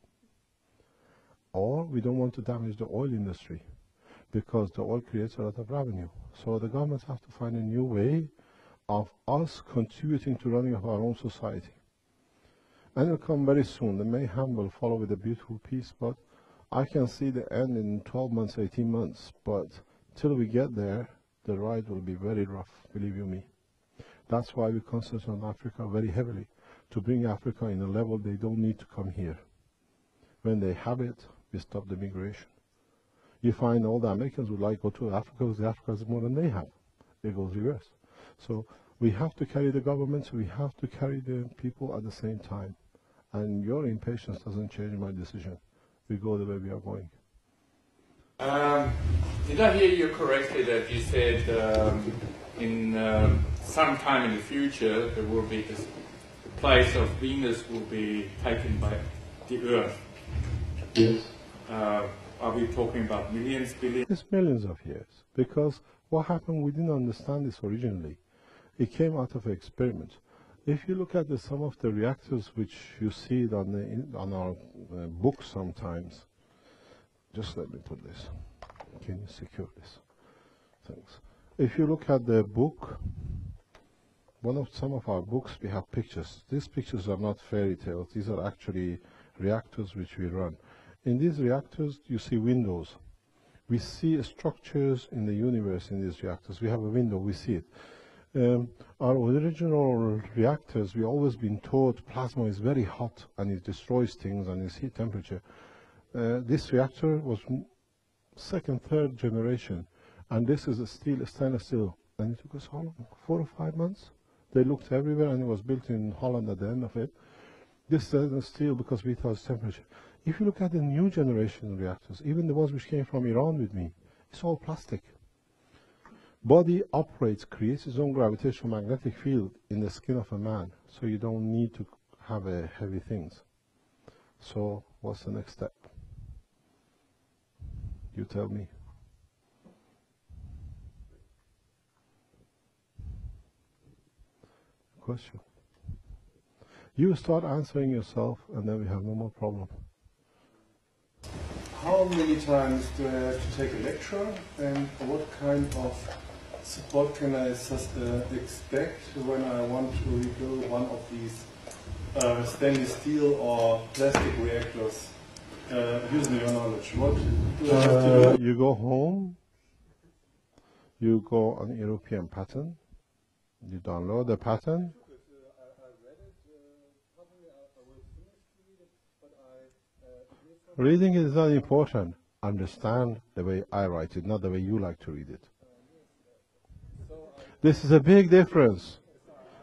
[SPEAKER 1] Or we don't want to damage the oil industry because the oil creates a lot of revenue. So the governments have to find a new way of us contributing to running of our own society. And it will come very soon. The mayhem will follow with a beautiful peace, but I can see the end in 12 months, 18 months. But till we get there, the ride will be very rough, believe you me. That's why we concentrate on Africa very heavily, to bring Africa in a level they don't need to come here. When they have it, we stop the migration. You find all the Americans would like to go to Africa because Africa has more than they have. It goes reverse. So we have to carry the governments, we have to carry the people at the same time. And your impatience doesn't change my decision. We go the way we are going.
[SPEAKER 4] Did I hear you correctly that you said in some time in the future there will be this place of Venus will be taken by the Earth?
[SPEAKER 1] Yes.
[SPEAKER 4] Are we talking about millions, billions?
[SPEAKER 1] It's millions of years. Because what happened, we didn't understand this originally. It came out of an experiment. If you look at some of the reactors which you see it on our books sometimes, just let me put this. Can you secure this? Thanks. If you look at the book, some of our books, we have pictures. These pictures are not fairy tales. These are actually reactors which we run. In these reactors, you see windows. We see structures in the universe in these reactors. We have a window, we see it. Our original reactors, we've always been taught plasma is very hot and it destroys things and it's heat temperature. This reactor was second, third generation, and this is a stainless steel. And it took us how long? 4 or 5 months? They looked everywhere, and it was built in Holland at the end of it. This stainless steel because we thought it's temperature. If you look at the new generation reactors, even the ones which came from Iran with me, it's all plastic. Body operates, creates its own gravitational magnetic field in the skin of a man, so you don't need to have heavy things. So what's the next step? You tell me. Question. You start answering yourself, and then we have no more problem.
[SPEAKER 5] How many times do I have to take a lecture, and what kind of support can I expect when I want to rebuild one of these stainless steel or plastic reactors using your knowledge? What do I have to do?
[SPEAKER 1] You go home, you go on European pattern, you download the pattern. Reading is not important. Understand the way I write it, not the way you like to read it. This is a big difference.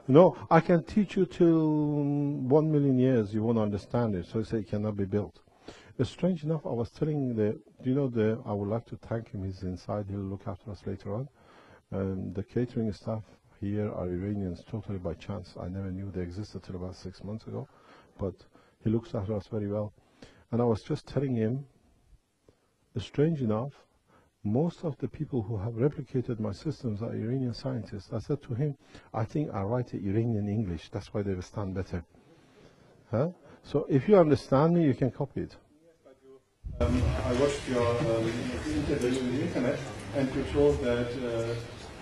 [SPEAKER 1] No, I can teach you till 1 million years, you won't understand it, so you say it cannot be built. It's strange enough, I was telling I would like to thank him, he's inside, he'll look after us later on. The catering staff here are Iranians totally by chance. I never knew they existed till about 6 months ago, but he looks after us very well. And I was just telling him, strange enough, most of the people who have replicated my systems are Iranian scientists. I said to him, I think I write Iranian English, that's why they understand better. Huh? So if you understand me, you can copy it.
[SPEAKER 5] I watched your interview on the internet, and you told that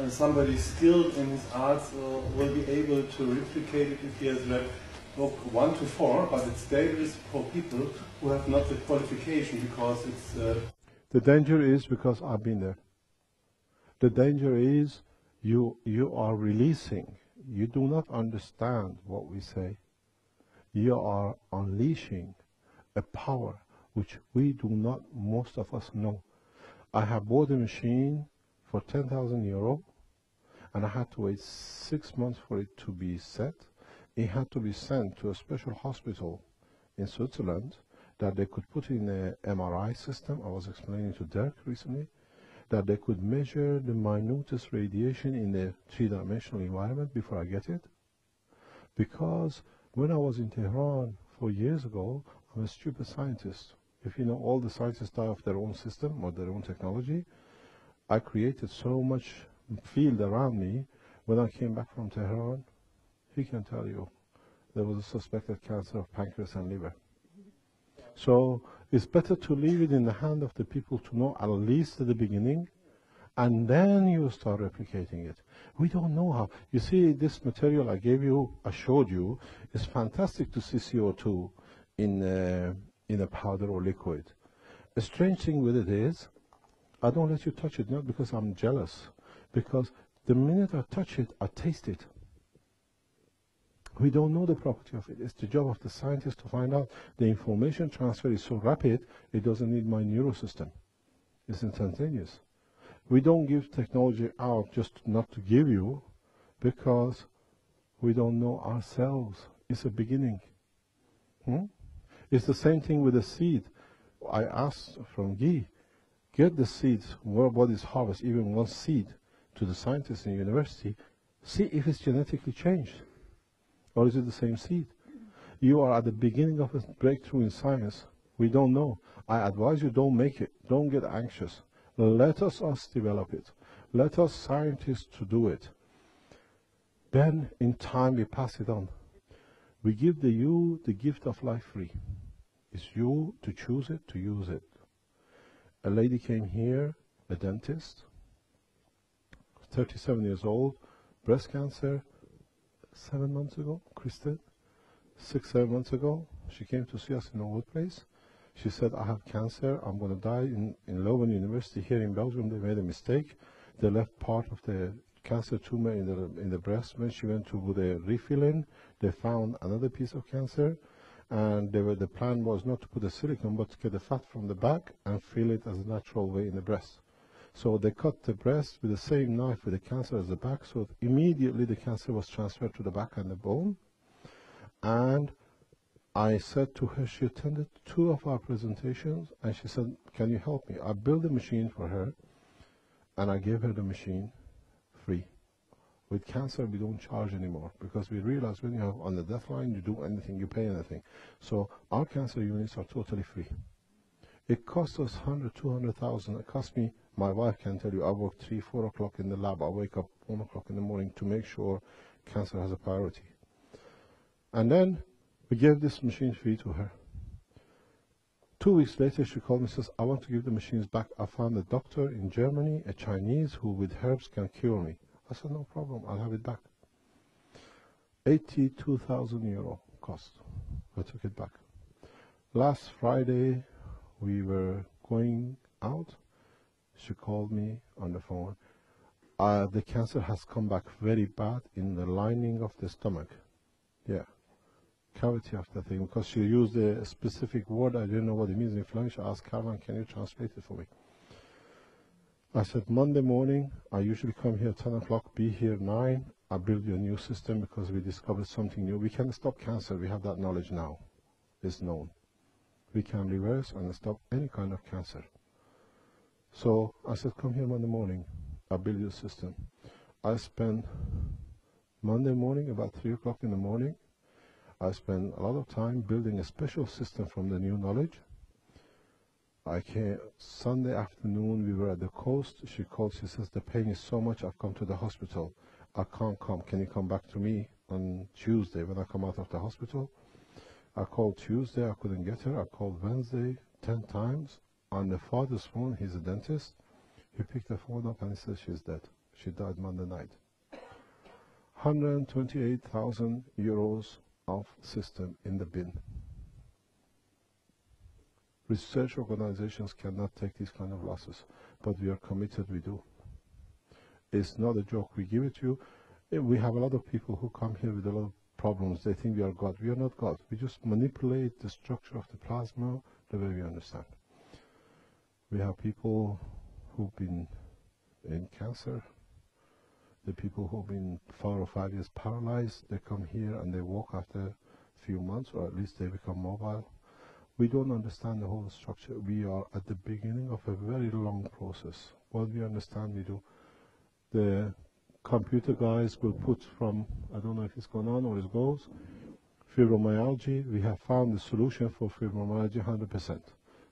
[SPEAKER 5] somebody skilled in his arts will be able to replicate it if he has read book 1 to 4, but it's dangerous for people who have not the qualification because it's...
[SPEAKER 1] The danger is because I've been there. The danger is you are releasing. You do not understand what we say. You are unleashing a power which we do not, most of us, know. I have bought a machine for 10,000 euro, and I had to wait 6 months for it to be set. It had to be sent to a special hospital in Switzerland that they could put in an MRI system. I was explaining to Dirk recently that they could measure the minutest radiation in a three-dimensional environment before I get it. Because when I was in Tehran 4 years ago, I'm a stupid scientist. If you know, all the scientists die of their own system or their own technology. I created so much field around me. When I came back from Tehran, he can tell you, there was a suspected cancer of pancreas and liver. So it's better to leave it in the hand of the people to know at least at the beginning, and then you start replicating it. We don't know how. You see, this material I gave you, I showed you, is fantastic to see CO2 in a powder or liquid. A strange thing with it is, I don't let you touch it, not because I'm jealous, because the minute I touch it, I taste it. We don't know the property of it. It's the job of the scientist to find out. The information transfer is so rapid, it doesn't need my neurosystem. It's instantaneous. We don't give technology out just not to give you, because we don't know ourselves. It's a beginning. It's the same thing with the seed. I asked from Guy, get the seeds, what is harvest, even one seed, to the scientists in university, see if it's genetically changed. Or is it the same seed? You are at the beginning of a breakthrough in science. We don't know. I advise you, don't make it. Don't get anxious. Let us develop it. Let us scientists to do it. Then in time we pass it on. We give you the gift of life free. It's you to choose it, to use it. A lady came here, a dentist, 37 years old, breast cancer, 7 months ago, Kristen, 6-7 months ago, she came to see us in our workplace. She said, I have cancer, I'm going to die. In Leuven University here in Belgium, they made a mistake. They left part of the cancer tumor in the breast. When she went to put a refill in, they found another piece of cancer, and the plan was not to put a silicone, but to get the fat from the back and fill it as a natural way in the breast. So they cut the breast with the same knife with the cancer as the back, so immediately the cancer was transferred to the back and the bone. And I said to her, she attended 2 of our presentations, and she said, can you help me? I built a machine for her, and I gave her the machine free. With cancer, we don't charge anymore, because we realize when you have on the death line, you do anything, you pay anything. So our cancer units are totally free. It costs us 100,000, 200,000. It costs me, my wife can tell you, I work 3, 4 o'clock in the lab. I wake up 1 o'clock in the morning to make sure cancer has a priority. And then we gave this machine free to her. 2 weeks later, she called me and says, I want to give the machines back. I found a doctor in Germany, a Chinese, who with herbs can cure me. I said, no problem, I'll have it back. 82,000 euro cost. I took it back. Last Friday, we were going out. She called me on the phone. The cancer has come back very bad in the lining of the stomach. Yeah, cavity of the thing. Because she used a specific word, I didn't know what it means in Flemish. I asked Carmen, can you translate it for me? I said, Monday morning, I usually come here at 10 o'clock, be here 9. I build you a new system because we discovered something new. We can stop cancer. We have that knowledge now. It's known. We can reverse and stop any kind of cancer. So I said, come here Monday morning. I build you a system. I spend Monday morning, about 3 o'clock in the morning, I spend a lot of time building a special system from the new knowledge. I came Sunday afternoon, we were at the coast. She called, she says, the pain is so much, I've come to the hospital. I can't come. Can you come back to me on Tuesday when I come out of the hospital? I called Tuesday, I couldn't get her. I called Wednesday 10 times. On the father's phone, he's a dentist. He picked the phone up and he said she's dead. She died Monday night. 128,000 euros of system in the bin. Research organizations cannot take these kind of losses, but we are committed, we do. It's not a joke, we give it to you. We have a lot of people who come here with a lot of problems. They think we are God. We are not God. We just manipulate the structure of the plasma the way we understand. We have people who've been in cancer, the people who've been 4 or 5 years paralyzed, they come here and they walk after a few months, or at least they become mobile. We don't understand the whole structure. We are at the beginning of a very long process. What we understand, we do. The computer guys will put from, I don't know if it's gone on or it goes, fibromyalgia. We have found the solution for fibromyalgia 100%.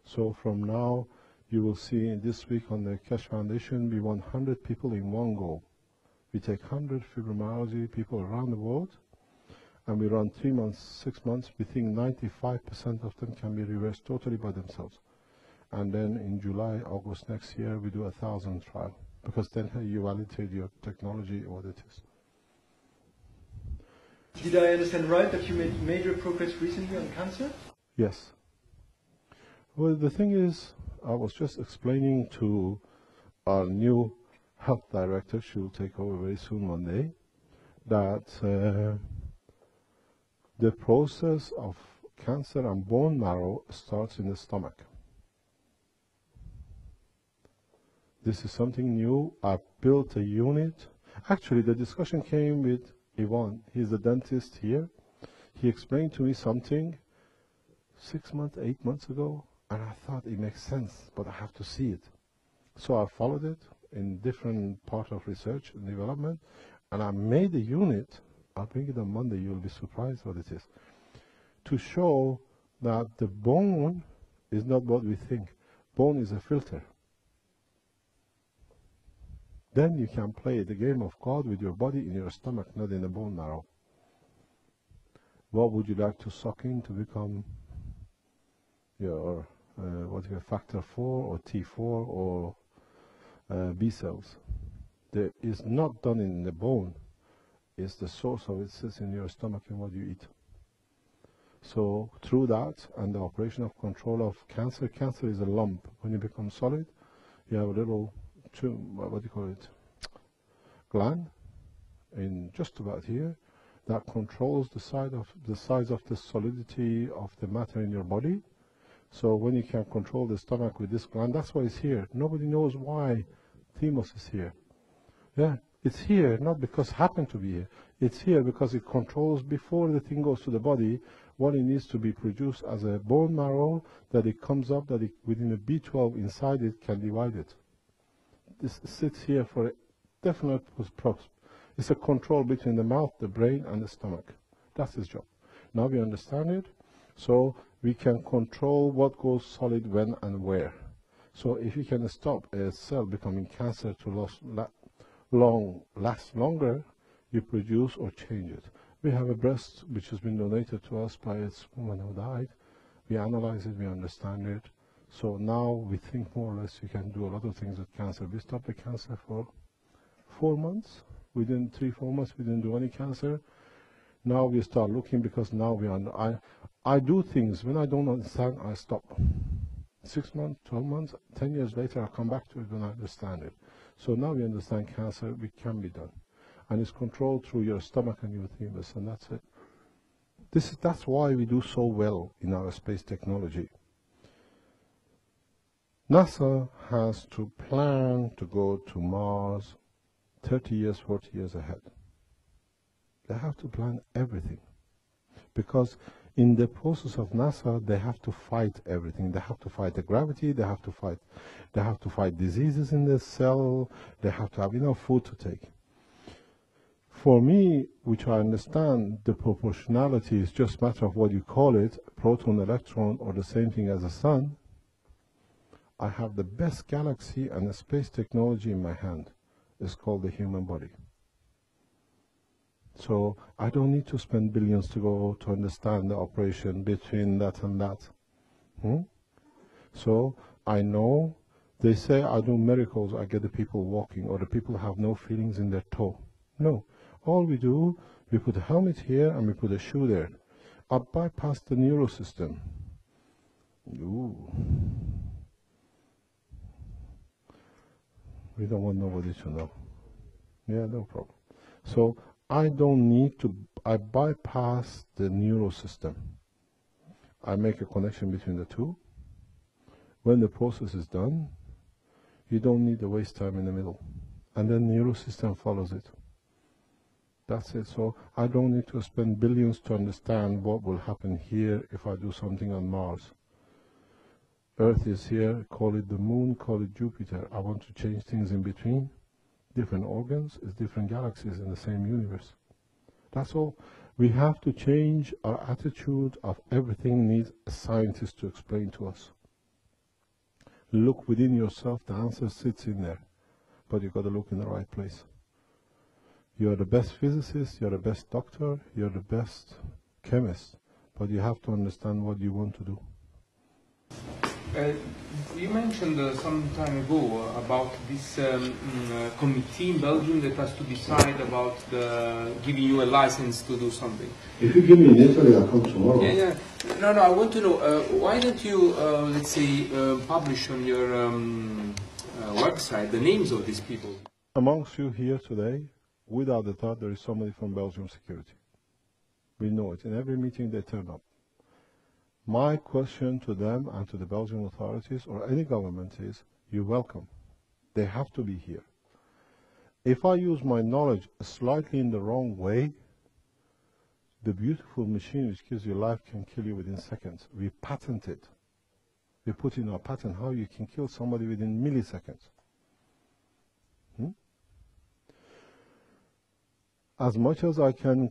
[SPEAKER 1] So from now, you will see this week on the Keshe Foundation, we want 100 people in one go. We take 100 fibromyalgia people around the world, and we run 3 months, 6 months. We think 95% of them can be reversed totally by themselves. And then in July, August next year, we do 1,000 trial, because then you validate your technology, what it is.
[SPEAKER 6] Did I understand right that you made major progress recently on cancer?
[SPEAKER 1] Yes. Well, the thing is, I was just explaining to our new health director, she will take over very soon one day, that the process of cancer and bone marrow starts in the stomach. This is something new. I built a unit. Actually, the discussion came with Ivan. He's a dentist here. He explained to me something 6 months, 8 months ago, and I thought it makes sense, but I have to see it. So I followed it in different part of research and development, and I made a unit. I'll bring it on Monday. You'll be surprised what it is. To show that the bone is not what we think. Bone is a filter. Then you can play the game of God with your body in your stomach, not in the bone marrow. What would you like to suck in to become your factor 4 or T4 or B cells? That is not done in the bone. It's the source of it sits in your stomach and what you eat. So through that and the operation of control of cancer, cancer is a lump. When you become solid, you have a little, what do you call it, gland in just about here that controls the size of the solidity of the matter in your body. So when you can control the stomach with this gland, that's why it's here. Nobody knows why thymus is here. Yeah, it's here not because it happened to be here. It's here because it controls before the thing goes to the body what it needs to be produced as a bone marrow, that it comes up, that it, within a B12 inside it can divide it. This sits here for a definite purpose. It's a control between the mouth, the brain, and the stomach. That's its job. Now we understand it, so we can control what goes solid when and where. So if you can stop a cell becoming cancer to last longer, you produce or change it. We have a breast which has been donated to us by a woman who died. We analyze it, we understand it. So now we think more or less you can do a lot of things with cancer. We stopped the cancer for 4 months. Within 3-4 months, we didn't do any cancer. Now we start looking, because now we are. I do things when I don't understand. I stop. 6 months, 12 months, 10 years later, I come back to it when I understand it. So now we understand cancer. It can be done, and it's controlled through your stomach and your thymus, and that's it. That's why we do so well in our space technology. NASA has to plan to go to Mars 30 years, 40 years ahead. They have to plan everything. Because in the process of NASA, they have to fight everything. They have to fight the gravity, they have to fight diseases in the cell, they have to have enough food to take. For me, which I understand the proportionality is just a matter of what you call it, proton, electron, or the same thing as the sun, I have the best galaxy and the space technology in my hand. It's called the human body. So I don't need to spend billions to go to understand the operation between that and that. So I know, they say I do miracles, I get the people walking, or the people have no feelings in their toe. No. All we do, we put a helmet here and we put a shoe there. I bypass the neural system. Ooh. We don't want nobody to know. Yeah, no problem. So I don't need to, I bypass the neural system. I make a connection between the two. When the process is done, you don't need to waste time in the middle. And then the neural system follows it. That's it. So I don't need to spend billions to understand what will happen here if I do something on Mars. Earth is here, call it the moon, call it Jupiter. I want to change things in between. Different organs is different galaxies in the same universe. That's all. We have to change our attitude of everything needs a scientist to explain to us. Look within yourself, the answer sits in there. But you've got to look in the right place. You're the best physicist, you're the best doctor, you're the best chemist, but you have to understand what you want to do.
[SPEAKER 2] You mentioned some time ago about this committee in Belgium that has to decide about giving you a license to do something.
[SPEAKER 1] If you give me in Italy, I'll come tomorrow.
[SPEAKER 2] Yeah. No, I want to know, why don't you, let's say, publish on your website the names of these people?
[SPEAKER 1] Amongst you here today, without a doubt, there is somebody from Belgium security. We know it. In every meeting they turn up. My question to them and to the Belgian authorities or any government is, you're welcome. They have to be here. If I use my knowledge slightly in the wrong way, the beautiful machine which gives you life can kill you within seconds. We patent it. We put in our patent how you can kill somebody within milliseconds. As much as I can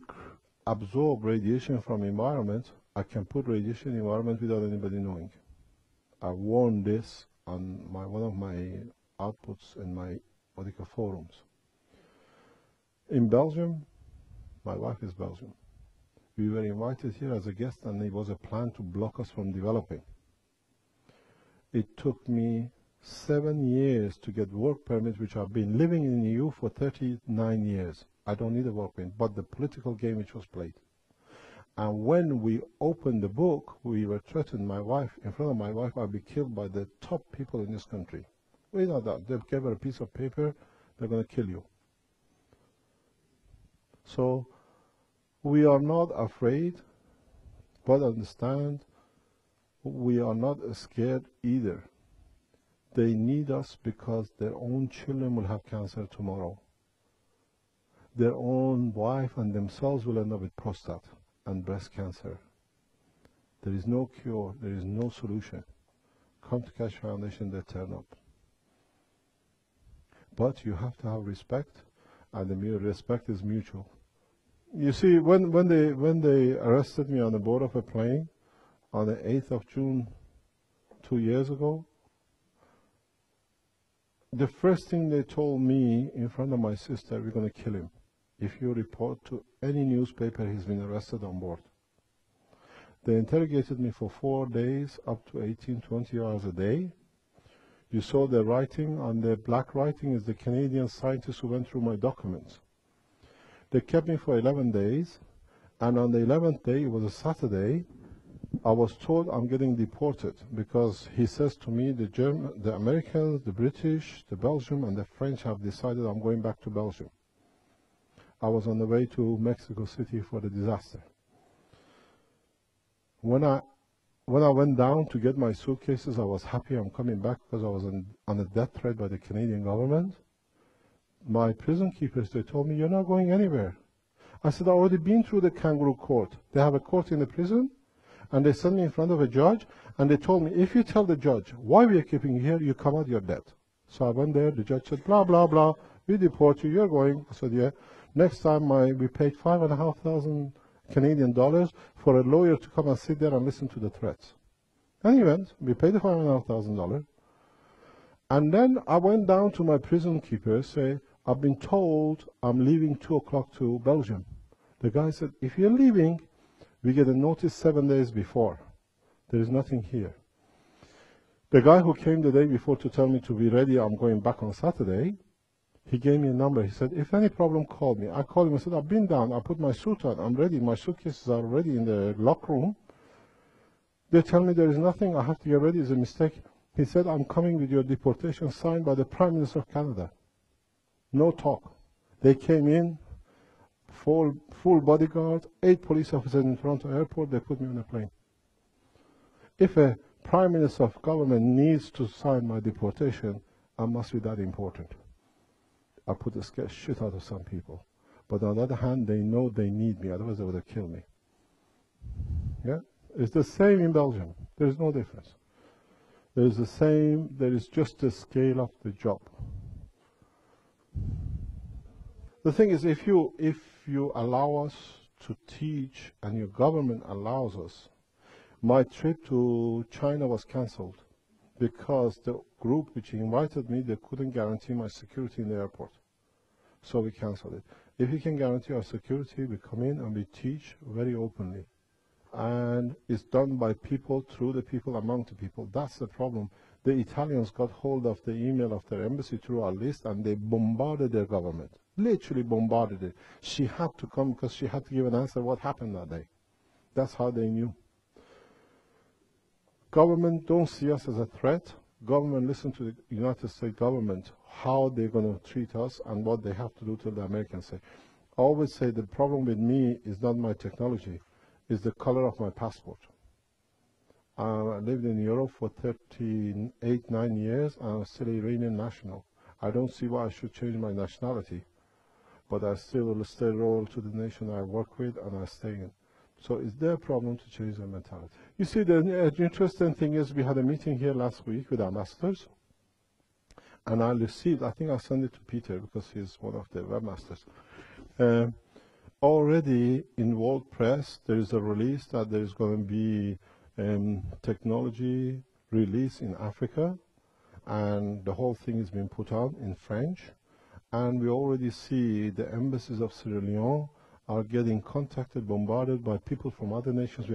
[SPEAKER 1] absorb radiation from environment, I can put radiation in environment without anybody knowing. I warned this on one of my outputs in my forums. In Belgium, my wife is Belgian. We were invited here as a guest and it was a plan to block us from developing. It took me 7 years to get work permit, which I've been living in the EU for 39 years. I don't need a work permit, but the political game which was played. And when we opened the book, we were threatened, my wife, in front of my wife, I'll be killed by the top people in this country. Without that, they gave her a piece of paper, they're going to kill you. So, we are not afraid, but understand, we are not scared either. They need us because their own children will have cancer tomorrow. Their own wife and themselves will end up with prostate and breast cancer. There is no cure, there is no solution. Come to Keshe Foundation, they turn up. But you have to have respect, and the respect is mutual. You see, when they arrested me on the board of a plane on the 8th of June 2 years ago, the first thing they told me in front of my sister, we're going to kill him. If you report to any newspaper, he's been arrested on board. They interrogated me for 4 days, up to 18, 20 hours a day. You saw the writing, on the black writing is the Canadian scientist who went through my documents. They kept me for 11 days, and on the 11th day, it was a Saturday, I was told I'm getting deported because he says to me, the Americans, the British, the Belgium, and the French have decided I'm going back to Belgium. I was on the way to Mexico City for the disaster. When when I went down to get my suitcases, I was happy I'm coming back because I was on a death threat by the Canadian government. My prison keepers, they told me, you're not going anywhere. I said, I've already been through the kangaroo court. They have a court in the prison, and they sent me in front of a judge, and they told me, if you tell the judge why we are keeping you here, you come out, you're dead. So I went there, the judge said, blah, blah, blah, we deport you, you're going. I said, yeah. Next time we paid $5,500 Canadian dollars for a lawyer to come and sit there and listen to the threats. And he went, we paid the $5,500. And then I went down to my prison keeper, say, I've been told I'm leaving 2 o'clock to Belgium. The guy said, if you're leaving, we get a notice 7 days before. There is nothing here. The guy who came the day before to tell me to be ready, I'm going back on Saturday, he gave me a number. He said, if any problem, call me. I called him and said, I've been down, I put my suit on, I'm ready, my suitcases are ready in the lock room. They tell me there is nothing, I have to get ready, it's a mistake. He said, I'm coming with your deportation signed by the Prime Minister of Canada. No talk. They came in, full bodyguard, 8 police officers in Toronto airport, they put me on a plane. If a Prime Minister of government needs to sign my deportation, I must be that important. I put the scare shit out of some people. But on the other hand, they know they need me, otherwise they would have killed me. Yeah? It's the same in Belgium. There's no difference. There's the same, there is just the scale of the job. The thing is, if you allow us to teach and your government allows us, my trip to China was cancelled because the group which invited me, they couldn't guarantee my security in the airport. So we cancelled it. If you can guarantee our security, we come in and we teach very openly. And it's done by people, through the people, among the people. That's the problem. The Italians got hold of the email of their embassy through our list and they bombarded their government. Literally bombarded it. She had to come because she had to give an answer what happened that day. That's how they knew. Government don't see us as a threat. Government listen to the United States government, how they're going to treat us and what they have to do till the Americans say. I always say the problem with me is not my technology, it's the color of my passport. I lived in Europe for 9 years and I'm still Iranian national. I don't see why I should change my nationality, but I still will stay loyal to the nation I work with and I stay in. So it's their problem to change their mentality. You see, the interesting thing is we had a meeting here last week with ambassadors, and I received, I think I sent it to Peter because he's one of the webmasters. Already in World Press, there is a release that there is going to be technology release in Africa, and the whole thing is being put out in French. And we already see the embassies of Sierra Leone are getting contacted, bombarded by people from other nations.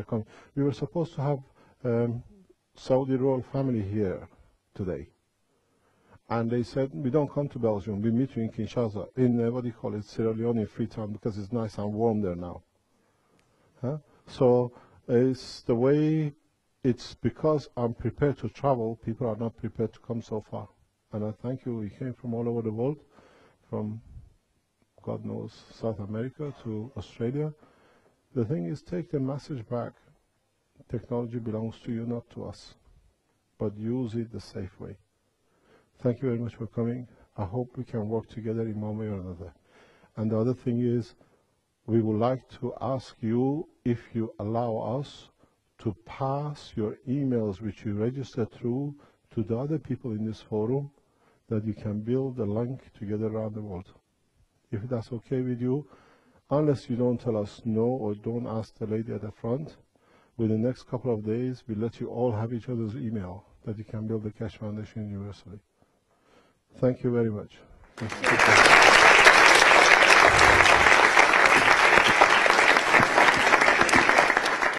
[SPEAKER 1] We were supposed to have Saudi royal family here today. And they said, we don't come to Belgium, we meet you in Kinshasa, in Sierra Leone, in Freetown, because it's nice and warm there now. Huh? So it's the way, it's because I'm prepared to travel, people are not prepared to come so far. And I thank you, we came from all over the world, from God knows, South America to Australia. The thing is, take the message back. Technology belongs to you, not to us. But use it the safe way. Thank you very much for coming. I hope we can work together in one way or another. And the other thing is, we would like to ask you if you allow us to pass your emails which you register through to the other people in this forum, that you can build a link together around the world. If that's okay with you, unless you don't tell us no or don't ask the lady at the front, within the next couple of days, we'll let you all have each other's email that you can build the Keshe Foundation universally. Thank you very much.